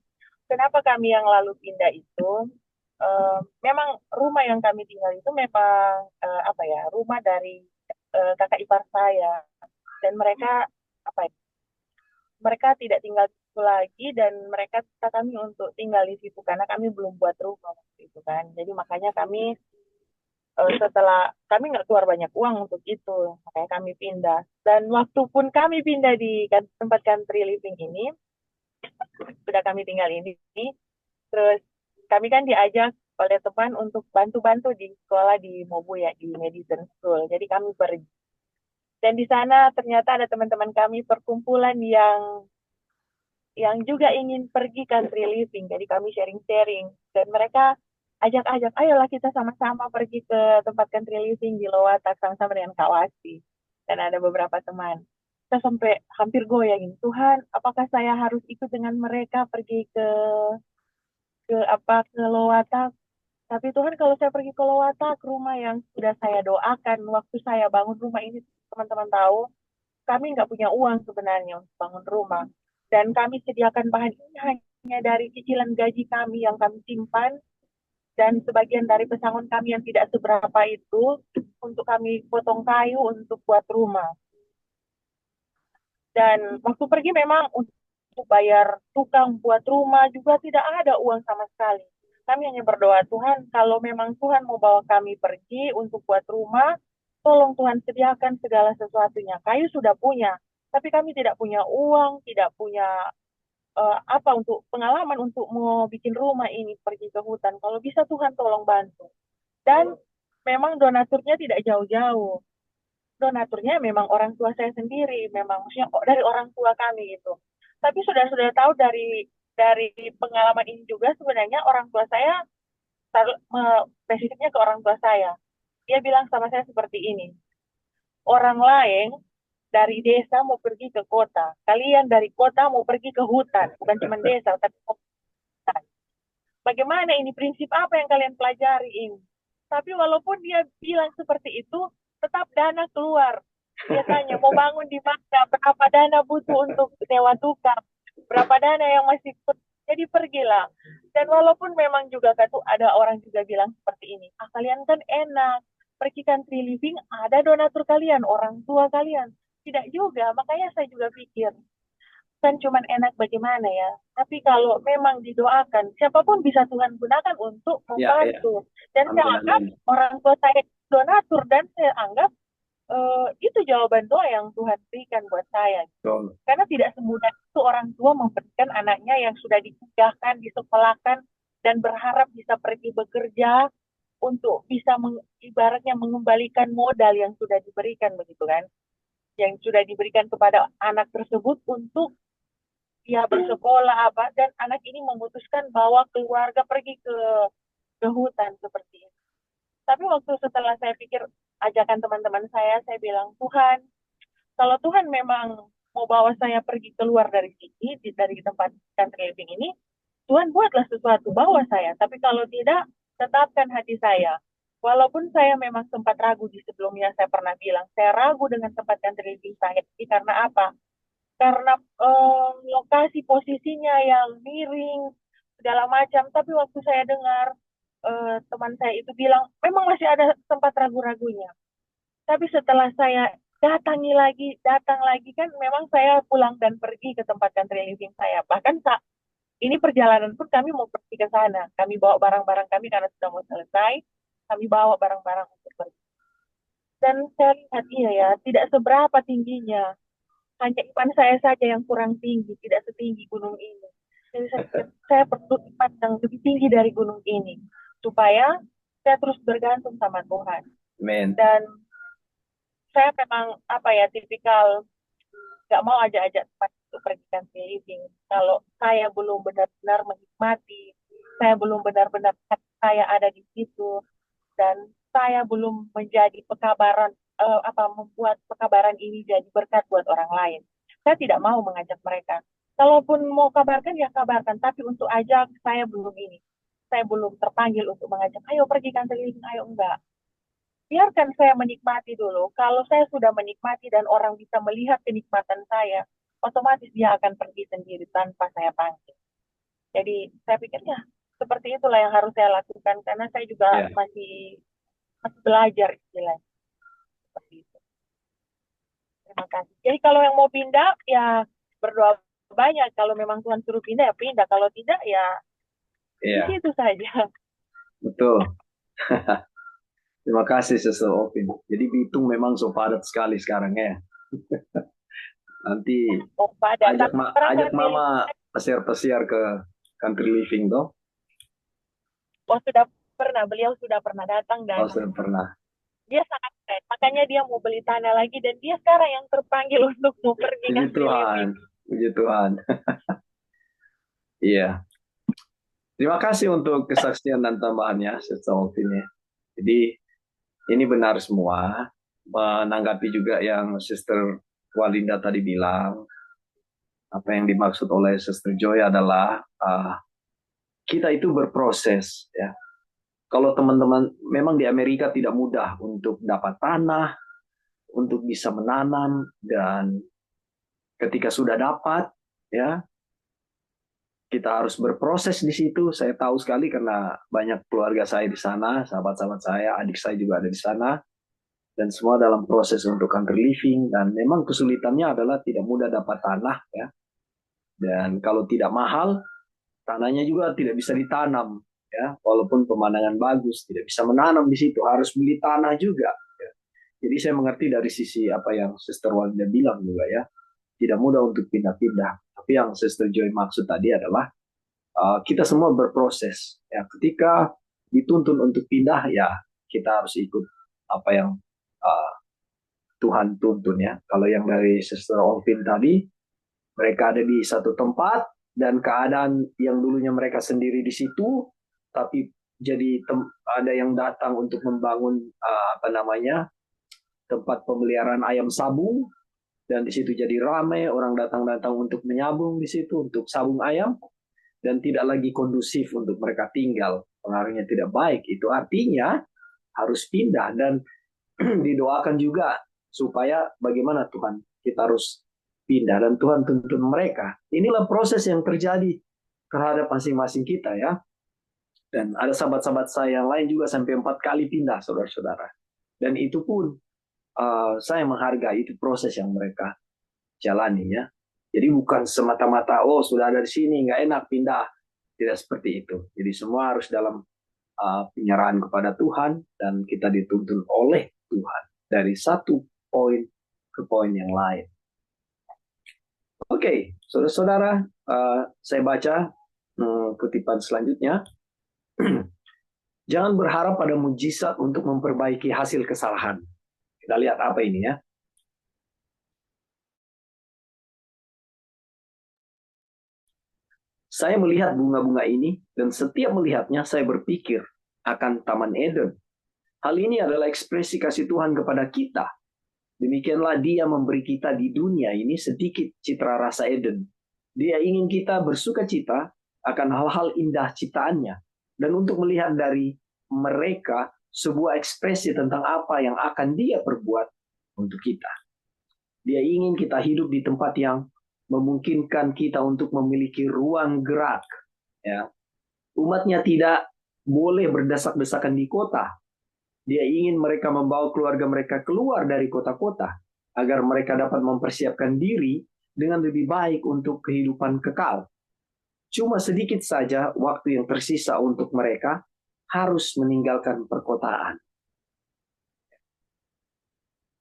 Kenapa kami yang lalu pindah itu? Memang rumah yang kami tinggal itu memang apa ya, rumah dari kakak ipar saya, dan mereka apa ya, mereka tidak tinggal di situ lagi, dan mereka minta kami untuk tinggal di situ karena kami belum buat rumah waktu itu kan. Jadi makanya kami setelah kami nggak keluar banyak uang untuk itu, makanya kami pindah. Dan waktu pun kami pindah di tempat country living ini, sudah kami tinggal ini, terus kami kan diajak oleh teman untuk bantu-bantu di sekolah di Mobu ya, di Medicine School. Jadi kami pergi. Dan di sana ternyata ada teman-teman kami perkumpulan yang juga ingin pergi country living. Jadi kami sharing-sharing. Dan mereka ajak-ajak, ayolah kita sama-sama pergi ke tempat country living di Lowatak sama-sama dengan Kak Wasti. Dan ada beberapa teman. Kita sampai hampir goyangin, Tuhan, apakah saya harus ikut dengan mereka pergi ke Lowatak? Tapi Tuhan, kalau saya pergi ke Lowatak, rumah yang sudah saya doakan waktu saya bangun rumah ini, teman-teman tahu, kami nggak punya uang sebenarnya untuk bangun rumah. Dan kami sediakan bahan ini hanya dari cicilan gaji kami yang kami simpan, dan sebagian dari pesangon kami yang tidak seberapa itu, untuk kami potong kayu untuk buat rumah. Dan waktu pergi memang untuk bayar tukang buat rumah juga tidak ada uang sama sekali. Kami hanya berdoa, Tuhan, kalau memang Tuhan mau bawa kami pergi untuk buat rumah, tolong Tuhan sediakan segala sesuatunya. Kayu sudah punya, tapi kami tidak punya uang, tidak punya apa untuk pengalaman untuk mau bikin rumah ini pergi ke hutan. Kalau bisa Tuhan tolong bantu. Dan memang donaturnya tidak jauh-jauh. Donaturnya memang orang tua saya sendiri, memang maksudnya dari orang tua kami gitu. Tapi sudah tahu dari pengalaman ini juga, sebenarnya orang tua saya spesifiknya ke orang tua saya. Dia bilang sama saya seperti ini, orang lain dari desa mau pergi ke kota, kalian dari kota mau pergi ke hutan, bukan cuma desa, tapi hutan. Bagaimana ini, prinsip apa yang kalian pelajari ini? Tapi walaupun dia bilang seperti itu, tetap dana keluar. Dia tanya, mau bangun di mana, berapa dana butuh untuk sewa tukang, berapa dana yang masih jadi pergilah. Dan walaupun memang juga ada orang juga bilang seperti ini, kalian kan enak, pergi country living, ada donatur kalian, orang tua kalian. Tidak juga, makanya saya juga pikir, kan cuman enak bagaimana ya. Tapi kalau memang didoakan, siapapun bisa Tuhan gunakan untuk membantu. Dan saya anggap orang tua saya donatur, dan saya anggap itu jawaban doa yang Tuhan berikan buat saya. Karena tidak semudah itu orang tua memberikan anaknya yang sudah dikuliahkan, disekolahkan, dan berharap bisa pergi bekerja untuk bisa ibaratnya mengembalikan modal yang sudah diberikan, begitu kan? Yang sudah diberikan kepada anak tersebut untuk dia bersekolah apa, dan anak ini memutuskan bahwa keluarga pergi ke hutan seperti itu. Tapi waktu setelah saya pikir ajakan teman-teman saya bilang, Tuhan, Kalau Tuhan memang mau bawa saya pergi keluar dari sini, dari tempat country living ini, Tuhan buatlah sesuatu, bawa saya. Tapi kalau tidak, tetapkan hati saya. Walaupun saya memang sempat ragu di sebelumnya, saya pernah bilang, saya ragu dengan tempat country living saya. Karena apa? Karena lokasi posisinya yang miring, segala macam. Tapi waktu saya dengar teman saya itu bilang, memang masih ada tempat ragu-ragunya. Tapi setelah saya datang lagi kan memang saya pulang dan pergi ke tempat country living saya. Bahkan ini perjalanan pun kami mau pergi ke sana. Kami bawa barang-barang kami karena sudah mau selesai. Kami bawa barang-barang untuk pergi. Dan saya lihat iya ya, tidak seberapa tingginya. Hanya iman saya saja yang kurang tinggi, tidak setinggi gunung ini. Jadi saya perlu iman yang lebih tinggi dari gunung ini. Supaya saya terus bergantung sama Tuhan. Amen. Dan saya memang tipikal nggak mau ajak-ajak tempat untuk pergi country living. Kalau saya belum benar-benar menikmati, saya belum benar-benar saya ada di situ, dan saya belum menjadi pekabaran, membuat pekabaran ini jadi berkat buat orang lain. Saya tidak mau mengajak mereka. Kalaupun mau kabarkan, ya kabarkan. Tapi untuk ajak, saya belum ini. Saya belum terpanggil untuk mengajak, ayo pergi country living, ayo enggak. Biarkan saya menikmati dulu. Kalau saya sudah menikmati dan orang bisa melihat kenikmatan saya, otomatis dia akan pergi sendiri tanpa saya panggil. Jadi saya pikirnya seperti itulah yang harus saya lakukan, karena saya juga masih belajar istilahnya. Seperti itu. Terima kasih. Jadi kalau yang mau pindah, ya berdoa banyak. Kalau memang Tuhan suruh pindah, ya pindah. Kalau tidak, ya di situ saja. Betul. Terima kasih Sister Opin. Jadi Bitung memang so padat sekali sekarang ya. Nanti ajak Mama pesiar-pesiar ke country living toh. Oh, sudah pernah. Beliau sudah pernah datang dan sudah pernah. Dia sangat keren. Makanya dia mau beli tanah lagi dan dia sekarang yang terpanggil untuk mau pergi country living. Puji Tuhan. Iya. Terima kasih untuk kesaksian dan tambahannya Sister Opin ya. Jadi ini benar semua, menanggapi juga yang Sister Walinda tadi bilang, apa yang dimaksud oleh Sister Joy adalah kita itu berproses ya. Kalau teman-teman memang di Amerika tidak mudah untuk dapat tanah, untuk bisa menanam, dan ketika sudah dapat ya, kita harus berproses di situ. Saya tahu sekali karena banyak keluarga saya di sana, sahabat-sahabat saya, adik saya juga ada di sana. Dan semua dalam proses untuk country living. Dan memang kesulitannya adalah tidak mudah dapat tanah. Ya. Dan kalau tidak mahal, tanahnya juga tidak bisa ditanam. Ya. Walaupun pemandangan bagus, tidak bisa menanam di situ. Harus beli tanah juga. Ya. Jadi saya mengerti dari sisi apa yang Sister Walinda bilang juga ya. Tidak mudah untuk pindah-pindah. Tapi yang Sister Joy maksud tadi adalah kita semua berproses. Ya, ketika dituntun untuk pindah, ya kita harus ikut apa yang Tuhan tuntun ya. Kalau yang dari Sister Opin tadi, mereka ada di satu tempat dan keadaan yang dulunya mereka sendiri di situ, tapi jadi ada yang datang untuk membangun tempat pemeliharaan ayam sabung. Dan di situ jadi ramai, orang datang-datang untuk menyabung di situ, untuk sabung ayam, dan tidak lagi kondusif untuk mereka tinggal. Pengaruhnya tidak baik. Itu artinya harus pindah, dan didoakan juga supaya bagaimana Tuhan, kita harus pindah, dan Tuhan tuntun mereka. Inilah proses yang terjadi terhadap masing-masing kita ya. Dan ada sahabat-sahabat saya yang lain juga sampai 4 kali pindah, saudara-saudara. Dan itu pun saya menghargai itu proses yang mereka jalani ya. Jadi bukan semata-mata sudah ada di sini nggak enak pindah, tidak seperti itu. Jadi semua harus dalam penyerahan kepada Tuhan dan kita dituntun oleh Tuhan dari satu poin ke poin yang lain. Oke, saudara-saudara, saya baca kutipan selanjutnya. Jangan berharap pada mujizat untuk memperbaiki hasil kesalahan. Kita lihat apa ini ya. Saya melihat bunga-bunga ini dan setiap melihatnya saya berpikir akan Taman Eden. Hal ini adalah ekspresi kasih Tuhan kepada kita. Demikianlah Dia memberi kita di dunia ini sedikit citra rasa Eden. Dia ingin kita bersuka cita akan hal-hal indah ciptaannya. Dan untuk melihat dari mereka sebuah ekspresi tentang apa yang akan Dia perbuat untuk kita. Dia ingin kita hidup di tempat yang memungkinkan kita untuk memiliki ruang gerak. Ya. Umatnya tidak boleh berdesak-desakan di kota. Dia ingin mereka membawa keluarga mereka keluar dari kota-kota agar mereka dapat mempersiapkan diri dengan lebih baik untuk kehidupan kekal. Cuma sedikit saja waktu yang tersisa untuk mereka harus meninggalkan perkotaan.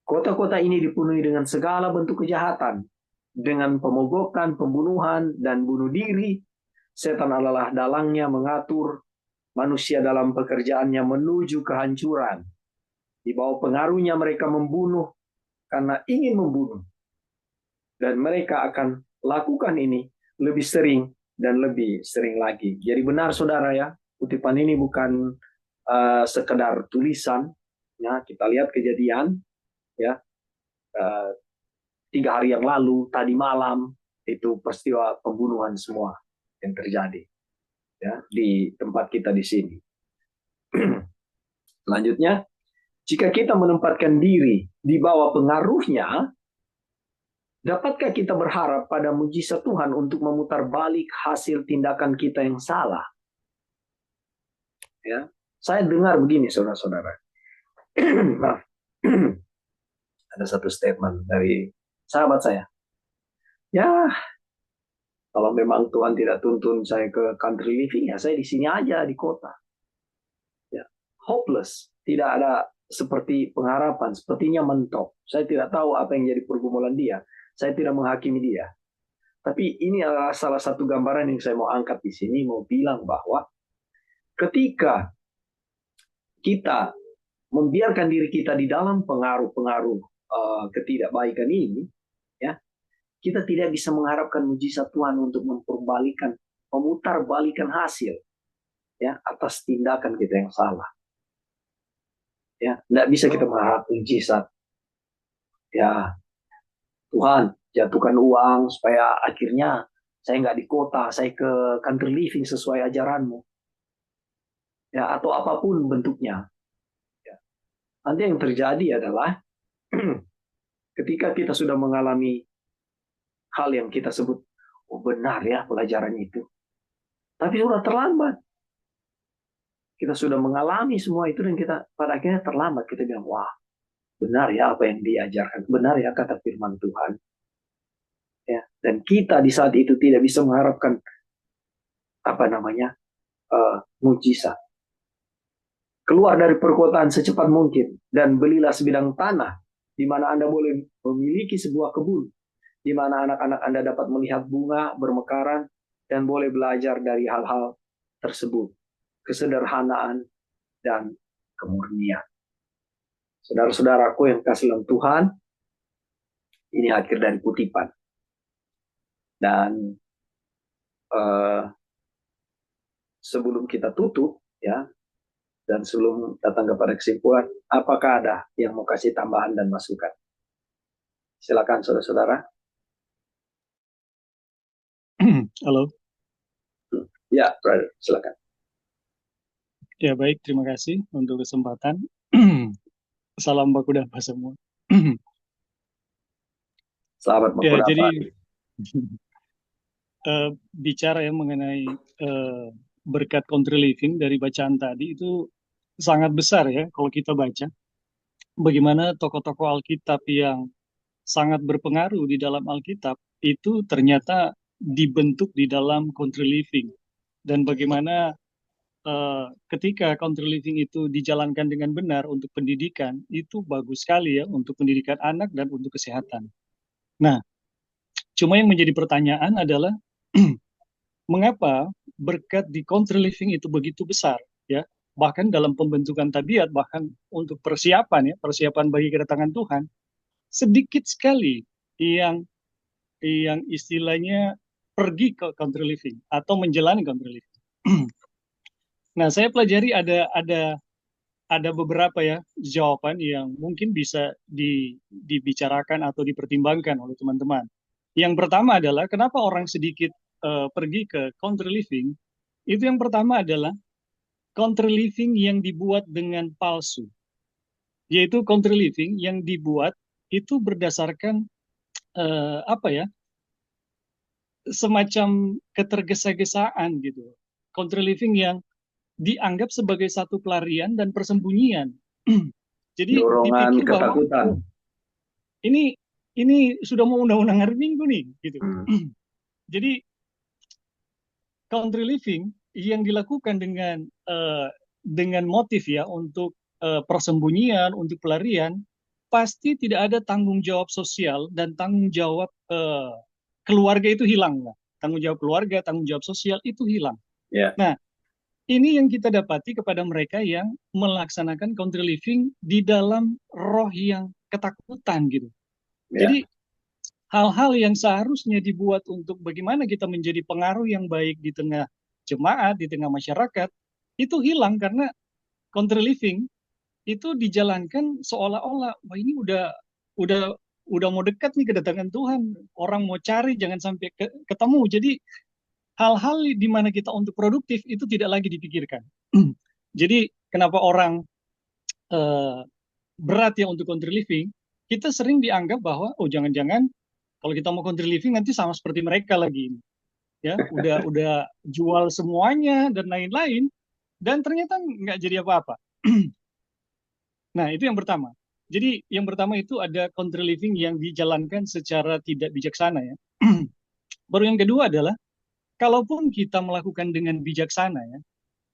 Kota-kota ini dipenuhi dengan segala bentuk kejahatan, dengan pemogokan, pembunuhan, dan bunuh diri. Setan adalah dalangnya mengatur manusia dalam pekerjaannya menuju kehancuran. Di bawah pengaruhnya mereka membunuh karena ingin membunuh. Dan mereka akan lakukan ini lebih sering dan lebih sering lagi. Jadi benar saudara ya, kutipan ini bukan sekedar tulisan. Ya, kita lihat kejadian ya 3 hari yang lalu, tadi malam itu peristiwa pembunuhan semua yang terjadi ya di tempat kita di sini. Selanjutnya, jika kita menempatkan diri di bawah pengaruhnya, dapatkah kita berharap pada mujizat Tuhan untuk memutar balik hasil tindakan kita yang salah? Ya, saya dengar begini, saudara-saudara. Ada satu statement dari sahabat saya. Ya, kalau memang Tuhan tidak tuntun saya ke country living, ya saya di sini aja di kota. Ya, hopeless, tidak ada seperti pengharapan, sepertinya mentok. Saya tidak tahu apa yang jadi pergumulan dia. Saya tidak menghakimi dia. Tapi ini adalah salah satu gambaran yang saya mau angkat di sini, mau bilang bahwa ketika kita membiarkan diri kita di dalam pengaruh-pengaruh ketidakbaikan ini, ya, kita tidak bisa mengharapkan mujizat Tuhan untuk memutarbalikkan hasil ya atas tindakan kita yang salah. Ya, tidak bisa kita mengharap mujizat. Ya, Tuhan jatuhkan uang supaya akhirnya saya nggak di kota, saya ke country living sesuai ajaranmu. Ya, atau apapun bentuknya. Ya. Nanti yang terjadi adalah ketika kita sudah mengalami hal yang kita sebut benar ya pelajaran itu. Tapi sudah terlambat. Kita sudah mengalami semua itu dan kita pada akhirnya terlambat. Kita bilang, wah benar ya apa yang diajarkan. Benar ya kata firman Tuhan. Ya, dan kita di saat itu tidak bisa mengharapkan mujizat. Keluar dari perkotaan secepat mungkin dan belilah sebidang tanah di mana Anda boleh memiliki sebuah kebun, di mana anak-anak Anda dapat melihat bunga bermekaran dan boleh belajar dari hal-hal tersebut, kesederhanaan dan kemurnian. Saudara-saudaraku yang kasih dalam Tuhan, ini akhir dari kutipan. Dan sebelum kita tutup, ya, dan sebelum datang kepada kesimpulan, apakah ada yang mau kasih tambahan dan masukan? Silakan saudara-saudara. Halo. Ya, brother, silakan. Ya baik, terima kasih untuk kesempatan. Salam baku dapa semua. Selamat Ya, baku jadi dapa. bicara ya mengenai berkat country living dari bacaan tadi itu sangat besar ya kalau kita baca. Bagaimana tokoh-tokoh Alkitab yang sangat berpengaruh di dalam Alkitab itu ternyata dibentuk di dalam country living. Dan bagaimana ketika country living itu dijalankan dengan benar untuk pendidikan, itu bagus sekali ya untuk pendidikan anak dan untuk kesehatan. Nah, cuma yang menjadi pertanyaan adalah mengapa berkat di country living itu begitu besar ya? Bahkan dalam pembentukan tabiat, bahkan untuk persiapan bagi kedatangan Tuhan, sedikit sekali yang istilahnya pergi ke country living atau menjalani country living. Nah, saya pelajari ada ada beberapa ya jawaban yang mungkin bisa dibicarakan atau dipertimbangkan oleh teman-teman. Yang pertama adalah kenapa orang sedikit pergi ke country living? Itu yang pertama adalah country living yang dibuat dengan palsu, yaitu country living yang dibuat itu berdasarkan apa ya, semacam ketergesa-gesaan gitu. Country living yang dianggap sebagai satu pelarian dan persembunyian. Jadi Dorongan dipikir bahwa ketakutan. ini sudah mau undang-undang hari Minggu nih, gitu. Jadi country living yang dilakukan dengan motif ya untuk persembunyian, untuk pelarian, pasti tidak ada tanggung jawab sosial dan tanggung jawab keluarga itu hilang lah. Tanggung jawab keluarga, tanggung jawab sosial itu hilang. Ya. Nah, ini yang kita dapati kepada mereka yang melaksanakan country living di dalam roh yang ketakutan gitu. Ya. Jadi hal-hal yang seharusnya dibuat untuk bagaimana kita menjadi pengaruh yang baik di tengah jemaat, di tengah masyarakat, itu hilang karena country living itu dijalankan seolah-olah wah ini udah mau dekat nih kedatangan Tuhan, orang mau cari jangan sampai ketemu. Jadi hal-hal di mana kita untuk produktif itu tidak lagi dipikirkan. Jadi kenapa orang berat ya untuk country living, kita sering dianggap bahwa oh jangan-jangan kalau kita mau country living nanti sama seperti mereka lagi, ya udah jual semuanya dan lain-lain, dan ternyata nggak jadi apa-apa. Nah itu yang pertama. Jadi yang pertama itu ada country living yang dijalankan secara tidak bijaksana ya. Baru yang kedua adalah kalaupun kita melakukan dengan bijaksana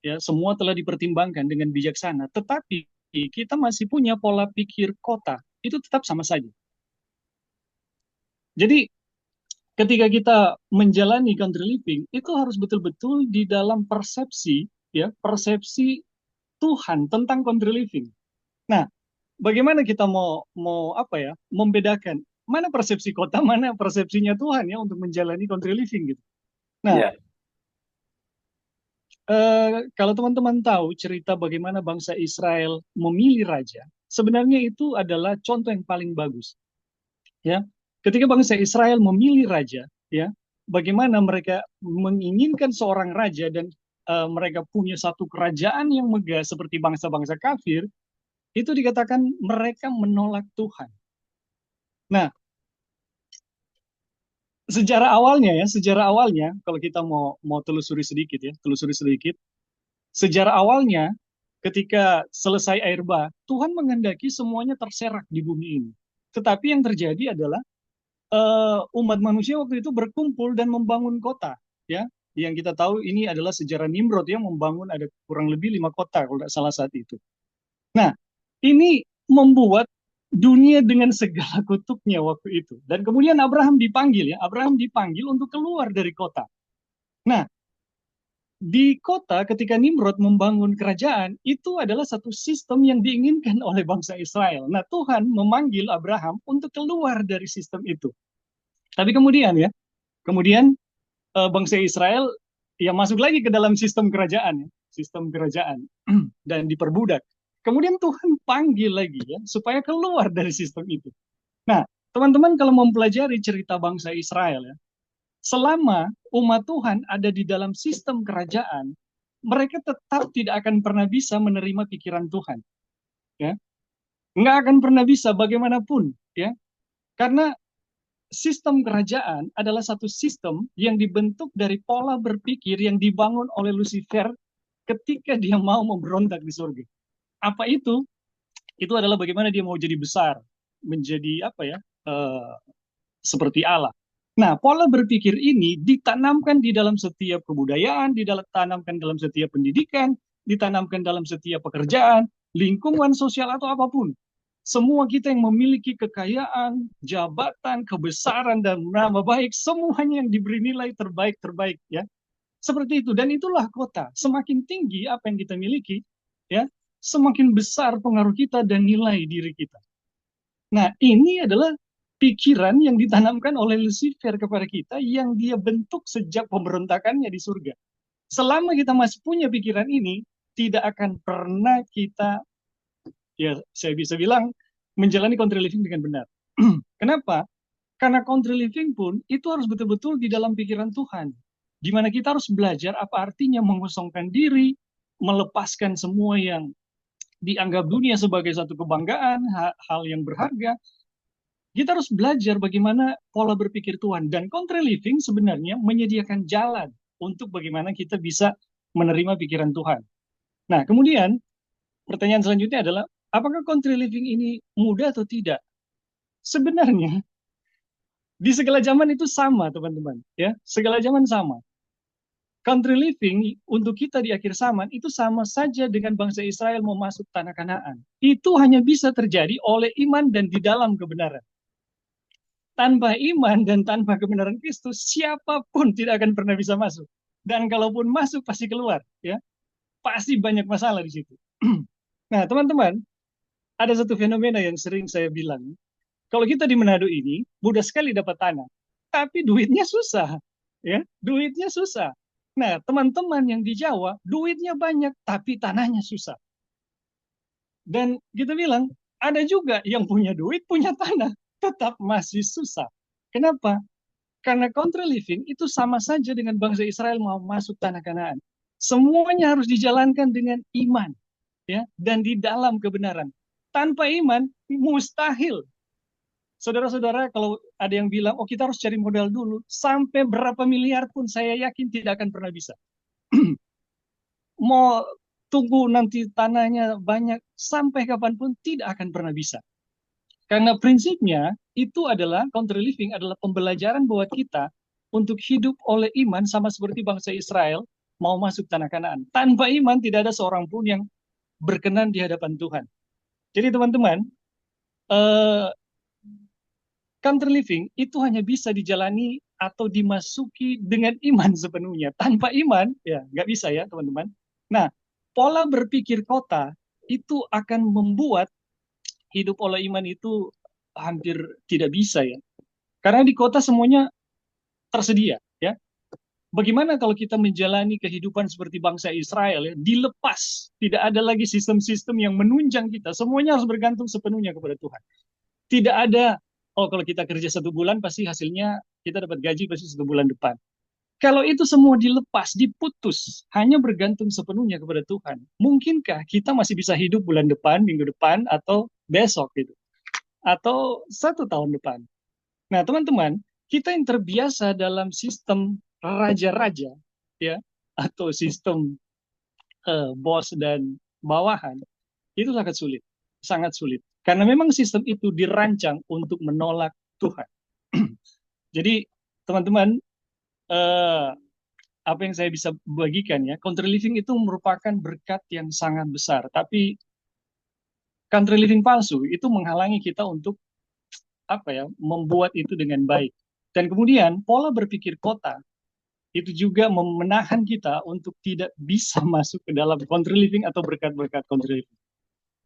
ya semua telah dipertimbangkan dengan bijaksana, tetapi kita masih punya pola pikir kota, itu tetap sama saja. Jadi ketika kita menjalani country living itu harus betul-betul di dalam persepsi ya, persepsi Tuhan tentang country living. Nah, bagaimana kita mau apa ya, membedakan mana persepsi kota, mana persepsinya Tuhan ya untuk menjalani country living gitu. Nah, kalau teman-teman tahu cerita bagaimana bangsa Israel memilih raja, sebenarnya itu adalah contoh yang paling bagus. Ya, ketika bangsa Israel memilih raja, ya, bagaimana mereka menginginkan seorang raja dan mereka punya satu kerajaan yang megah seperti bangsa-bangsa kafir, itu dikatakan mereka menolak Tuhan. Nah, sejarah awalnya kalau kita mau telusuri sedikit, sejarah awalnya ketika selesai air bah, Tuhan menghendaki semuanya terserak di bumi ini. Tetapi yang terjadi adalah umat manusia waktu itu berkumpul dan membangun kota, ya. Yang kita tahu ini adalah sejarah Nimrod yang membangun ada kurang lebih 5 kota kalau tidak salah saat itu. Nah, ini membuat dunia dengan segala kutuknya waktu itu. Dan kemudian Abraham dipanggil untuk keluar dari kota. Nah, di kota ketika Nimrod membangun kerajaan, itu adalah satu sistem yang diinginkan oleh bangsa Israel. Nah, Tuhan memanggil Abraham untuk keluar dari sistem itu. Tapi kemudian bangsa Israel ya masuk lagi ke dalam sistem kerajaan dan diperbudak. Kemudian Tuhan panggil lagi ya supaya keluar dari sistem itu. Nah, teman-teman kalau mempelajari cerita bangsa Israel ya, selama umat Tuhan ada di dalam sistem kerajaan, mereka tetap tidak akan pernah bisa menerima pikiran Tuhan. Ya. Nggak akan pernah bisa bagaimanapun ya. Karena sistem kerajaan adalah satu sistem yang dibentuk dari pola berpikir yang dibangun oleh Lucifer ketika dia mau memberontak di surga. Apa itu? Itu adalah bagaimana dia mau jadi besar, menjadi apa ya, seperti Allah. Nah, pola berpikir ini ditanamkan di dalam setiap kebudayaan, ditanamkan dalam setiap pendidikan, ditanamkan dalam setiap pekerjaan, lingkungan sosial atau apapun. Semua kita yang memiliki kekayaan, jabatan, kebesaran, dan nama baik, semuanya yang diberi nilai terbaik ya. Seperti itu, dan itulah kota. Semakin tinggi apa yang kita miliki, ya, semakin besar pengaruh kita dan nilai diri kita. Nah, ini adalah pikiran yang ditanamkan oleh Lucifer kepada kita yang dia bentuk sejak pemberontakannya di surga. Selama kita masih punya pikiran ini, tidak akan pernah kita ya saya bisa bilang menjalani country living dengan benar. Kenapa? Karena country living pun itu harus betul-betul di dalam pikiran Tuhan. Di mana kita harus belajar apa artinya mengosongkan diri, melepaskan semua yang dianggap dunia sebagai satu kebanggaan, hal yang berharga. Kita harus belajar bagaimana pola berpikir Tuhan. Dan country living sebenarnya menyediakan jalan untuk bagaimana kita bisa menerima pikiran Tuhan. Nah, kemudian pertanyaan selanjutnya adalah, apakah country living ini mudah atau tidak? Sebenarnya di segala zaman itu sama, teman-teman. Ya, segala zaman sama. Country living untuk kita di akhir zaman itu sama saja dengan bangsa Israel mau masuk tanah Kanaan. Itu hanya bisa terjadi oleh iman dan di dalam kebenaran. Tanpa iman dan tanpa kebenaran Kristus, siapapun tidak akan pernah bisa masuk. Dan kalaupun masuk pasti keluar, ya. Pasti banyak masalah di situ. Nah, teman-teman, ada satu fenomena yang sering saya bilang. Kalau kita di Manado ini mudah sekali dapat tanah, tapi duitnya susah, ya. Duitnya susah. Nah, teman-teman yang di Jawa, duitnya banyak, tapi tanahnya susah. Dan kita bilang, ada juga yang punya duit, punya tanah, tetap masih susah. Kenapa? Karena country living itu sama saja dengan bangsa Israel mau masuk tanah Kanaan. Semuanya harus dijalankan dengan iman, ya, dan di dalam kebenaran. Tanpa iman, mustahil. Saudara-saudara, kalau ada yang bilang, oh kita harus cari modal dulu, sampai berapa miliar pun saya yakin tidak akan pernah bisa. Mau tunggu nanti tanahnya banyak, sampai kapanpun tidak akan pernah bisa. Karena prinsipnya itu adalah, country living adalah pembelajaran buat kita untuk hidup oleh iman sama seperti bangsa Israel mau masuk tanah Kanaan. Tanpa iman tidak ada seorang pun yang berkenan di hadapan Tuhan. Jadi teman-teman, country living itu hanya bisa dijalani atau dimasuki dengan iman sepenuhnya. Tanpa iman, ya nggak bisa ya teman-teman. Nah, pola berpikir kota itu akan membuat hidup oleh iman itu hampir tidak bisa ya. Karena di kota semuanya tersedia ya. Bagaimana kalau kita menjalani kehidupan seperti bangsa Israel ya, dilepas, tidak ada lagi sistem-sistem yang menunjang kita, semuanya harus bergantung sepenuhnya kepada Tuhan. Tidak ada, oh kalau kita kerja 1 bulan pasti hasilnya kita dapat gaji pasti 1 bulan depan. Kalau itu semua dilepas, diputus, hanya bergantung sepenuhnya kepada Tuhan, mungkinkah kita masih bisa hidup bulan depan, minggu depan, atau besok gitu? Atau 1 tahun depan? Nah teman-teman, kita yang terbiasa dalam sistem raja-raja, ya, atau sistem bos dan bawahan, itu sangat sulit. Karena memang sistem itu dirancang untuk menolak Tuhan. Jadi teman-teman, apa yang saya bisa bagikan ya, country living itu merupakan berkat yang sangat besar. Tapi country living palsu itu menghalangi kita untuk membuat itu dengan baik. Dan kemudian pola berpikir kota itu juga menahan kita untuk tidak bisa masuk ke dalam country living atau berkat-berkat country living.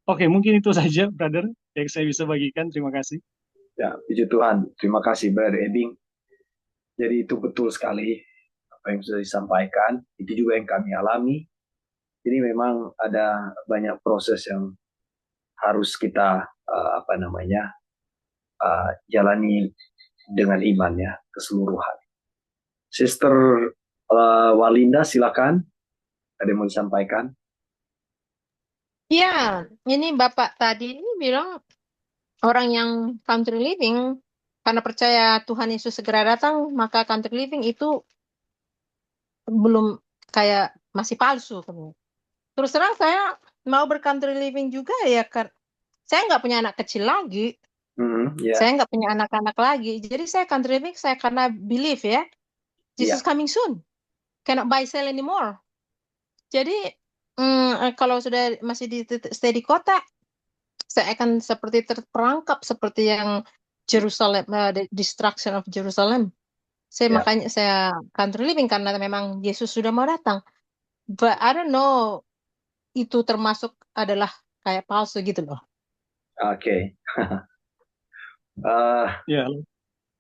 Oke, mungkin itu saja, brother, yang saya bisa bagikan. Terima kasih. Ya, puji Tuhan. Terima kasih, Brother Ebing. Jadi itu betul sekali apa yang sudah disampaikan. Itu juga yang kami alami. Jadi memang ada banyak proses yang harus kita jalani dengan iman ya, keseluruhan. Sister Walinda, silakan. Ada yang mau disampaikan? Ya, ini Bapak tadi ini bilang orang yang country living karena percaya Tuhan Yesus segera datang, maka country living itu belum kayak masih palsu. Terus terang saya mau bercountry living juga ya, kan saya nggak punya anak kecil lagi, saya nggak punya anak-anak lagi, jadi saya country living saya karena believe ya, Jesus coming soon, cannot buy sell anymore. Jadi kalau sudah masih stay di kota, saya akan seperti terperangkap seperti yang Jerusalem, the destruction of Jerusalem. Makanya saya country living karena memang Yesus sudah mau datang. But I don't know itu termasuk adalah kayak palsu gitu loh. Oke. Ya,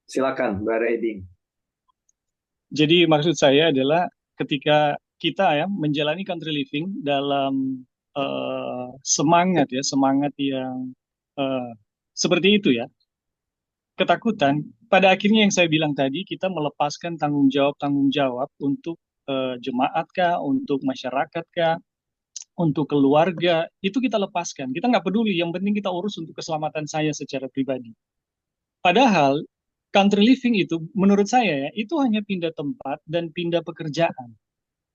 Silakan, Mbak Reding. jadi maksud saya adalah ketika kita ya menjalani country living dalam semangat ya, semangat yang eh, seperti itu ya, ketakutan. Pada akhirnya yang saya bilang tadi, kita melepaskan tanggung jawab untuk jemaat kah, untuk masyarakat kah, untuk keluarga, itu kita lepaskan. Kita nggak peduli, yang penting kita urus untuk keselamatan saya secara pribadi. Padahal country living itu menurut saya ya, itu hanya pindah tempat dan pindah pekerjaan.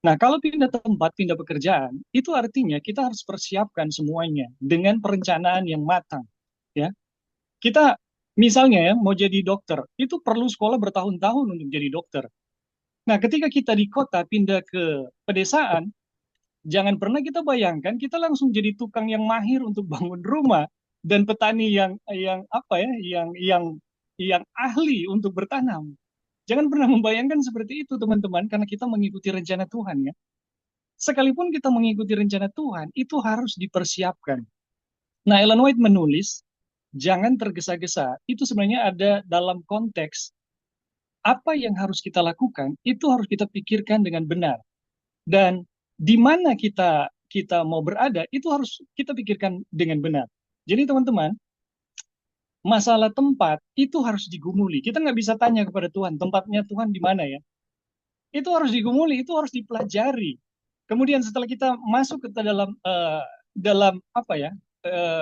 Nah, kalau pindah tempat, pindah pekerjaan, itu artinya kita harus persiapkan semuanya dengan perencanaan yang matang. Ya, kita misalnya ya mau jadi dokter, itu perlu sekolah bertahun-tahun untuk jadi dokter. Nah, ketika kita di kota pindah ke pedesaan, jangan pernah kita bayangkan kita langsung jadi tukang yang mahir untuk bangun rumah dan petani yang apa ya, yang ahli untuk bertanam. Jangan pernah membayangkan seperti itu, teman-teman, karena kita mengikuti rencana Tuhan ya. Sekalipun kita mengikuti rencana Tuhan, itu harus dipersiapkan. Nah, Ellen White menulis, jangan tergesa-gesa. Itu sebenarnya ada dalam konteks apa yang harus kita lakukan, itu harus kita pikirkan dengan benar. Dan di mana kita mau berada, itu harus kita pikirkan dengan benar. Jadi teman-teman, masalah tempat itu harus digumuli. Kita nggak bisa tanya kepada Tuhan, tempatnya Tuhan di mana ya? Itu harus digumuli, itu harus dipelajari. Kemudian setelah kita masuk ke dalam apa ya,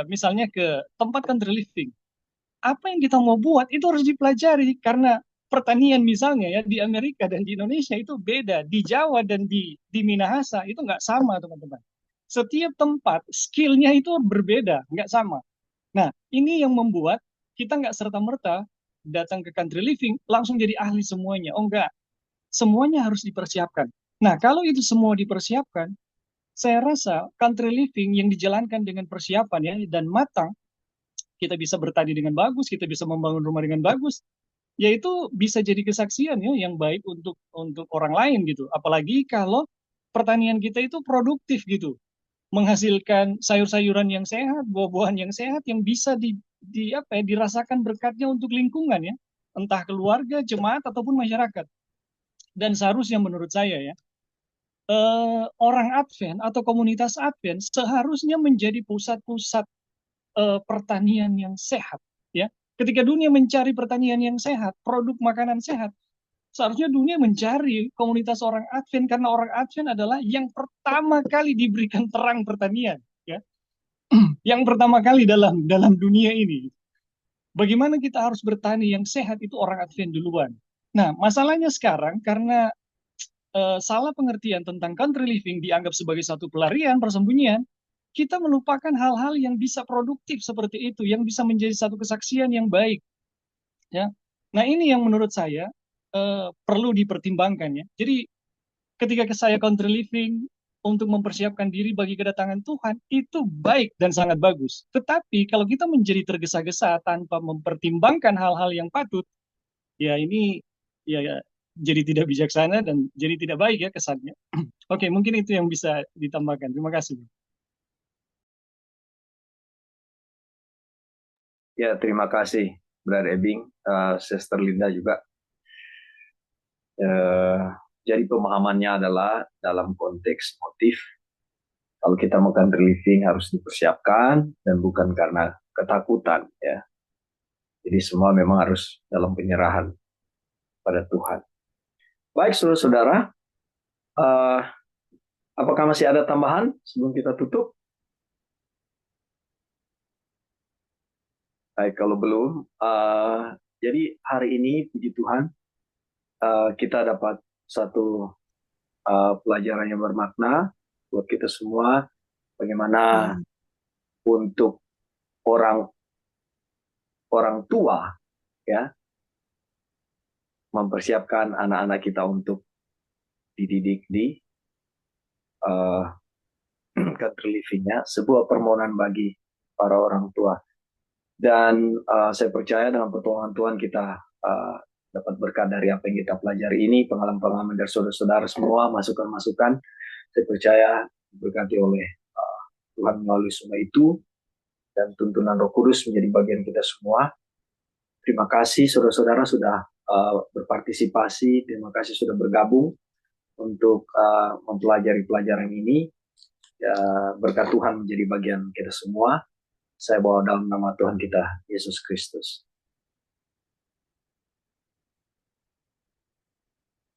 misalnya ke tempat country living, apa yang kita mau buat itu harus dipelajari, karena pertanian misalnya ya di Amerika dan di Indonesia itu beda, di Jawa dan di Minahasa itu nggak sama, teman-teman. Setiap tempat skillnya itu berbeda, nggak sama. Nah, ini yang membuat kita nggak serta-merta datang ke country living langsung jadi ahli semuanya. Oh enggak, semuanya harus dipersiapkan. Nah, kalau itu semua dipersiapkan, saya rasa country living yang dijalankan dengan persiapan ya dan matang, kita bisa bertani dengan bagus, kita bisa membangun rumah dengan bagus, yaitu bisa jadi kesaksian ya yang baik untuk orang lain gitu. Apalagi kalau pertanian kita itu produktif gitu, menghasilkan sayur-sayuran yang sehat, buah-buahan yang sehat yang bisa dirasakan berkatnya untuk lingkungan ya, entah keluarga, jemaat ataupun masyarakat. Dan seharusnya menurut saya ya, orang Advent atau komunitas Advent seharusnya menjadi pusat-pusat pertanian yang sehat ya. Ketika dunia mencari pertanian yang sehat, produk makanan sehat, seharusnya dunia mencari komunitas orang Advent, karena orang Advent adalah yang pertama kali diberikan terang pertanian ya. Yang pertama kali dalam dunia ini. Bagaimana kita harus bertani yang sehat itu orang Advent duluan. Nah, masalahnya sekarang karena salah pengertian tentang country living dianggap sebagai satu pelarian, persembunyian, kita melupakan hal-hal yang bisa produktif seperti itu, yang bisa menjadi satu kesaksian yang baik. Ya, nah ini yang menurut saya perlu dipertimbangkan ya. Jadi ketika saya country living untuk mempersiapkan diri bagi kedatangan Tuhan, itu baik dan sangat bagus. Tetapi kalau kita menjadi tergesa-gesa tanpa mempertimbangkan hal-hal yang patut, ya ini ya jadi tidak bijaksana dan jadi tidak baik ya kesannya. Oke, mungkin itu yang bisa ditambahkan. Terima kasih. Ya, terima kasih, Brother Ebing, Sister Linda juga. Jadi pemahamannya adalah dalam konteks motif. Kalau kita mau country living harus dipersiapkan dan bukan karena ketakutan ya. Jadi semua memang harus dalam penyerahan pada Tuhan. Baik, saudara-saudara, apakah masih ada tambahan sebelum kita tutup? Baik, kalau belum, jadi hari ini puji Tuhan kita dapat satu pelajaran yang bermakna buat kita semua, bagaimana untuk orang tua ya mempersiapkan anak-anak kita untuk dididik di country living-nya, sebuah permohonan bagi para orang tua. Dan saya percaya dengan pertolongan Tuhan kita dapat berkat dari apa yang kita pelajari ini, pengalaman-pengalaman dari saudara-saudara semua, masukan-masukan. Saya percaya berkati oleh Tuhan melalui semua itu, dan tuntunan Roh Kudus menjadi bagian kita semua. Terima kasih saudara-saudara sudah berpartisipasi, terima kasih sudah bergabung untuk mempelajari pelajaran ini. Ya, berkat Tuhan menjadi bagian kita semua. Saya bawa dalam nama Tuhan kita, Yesus Kristus.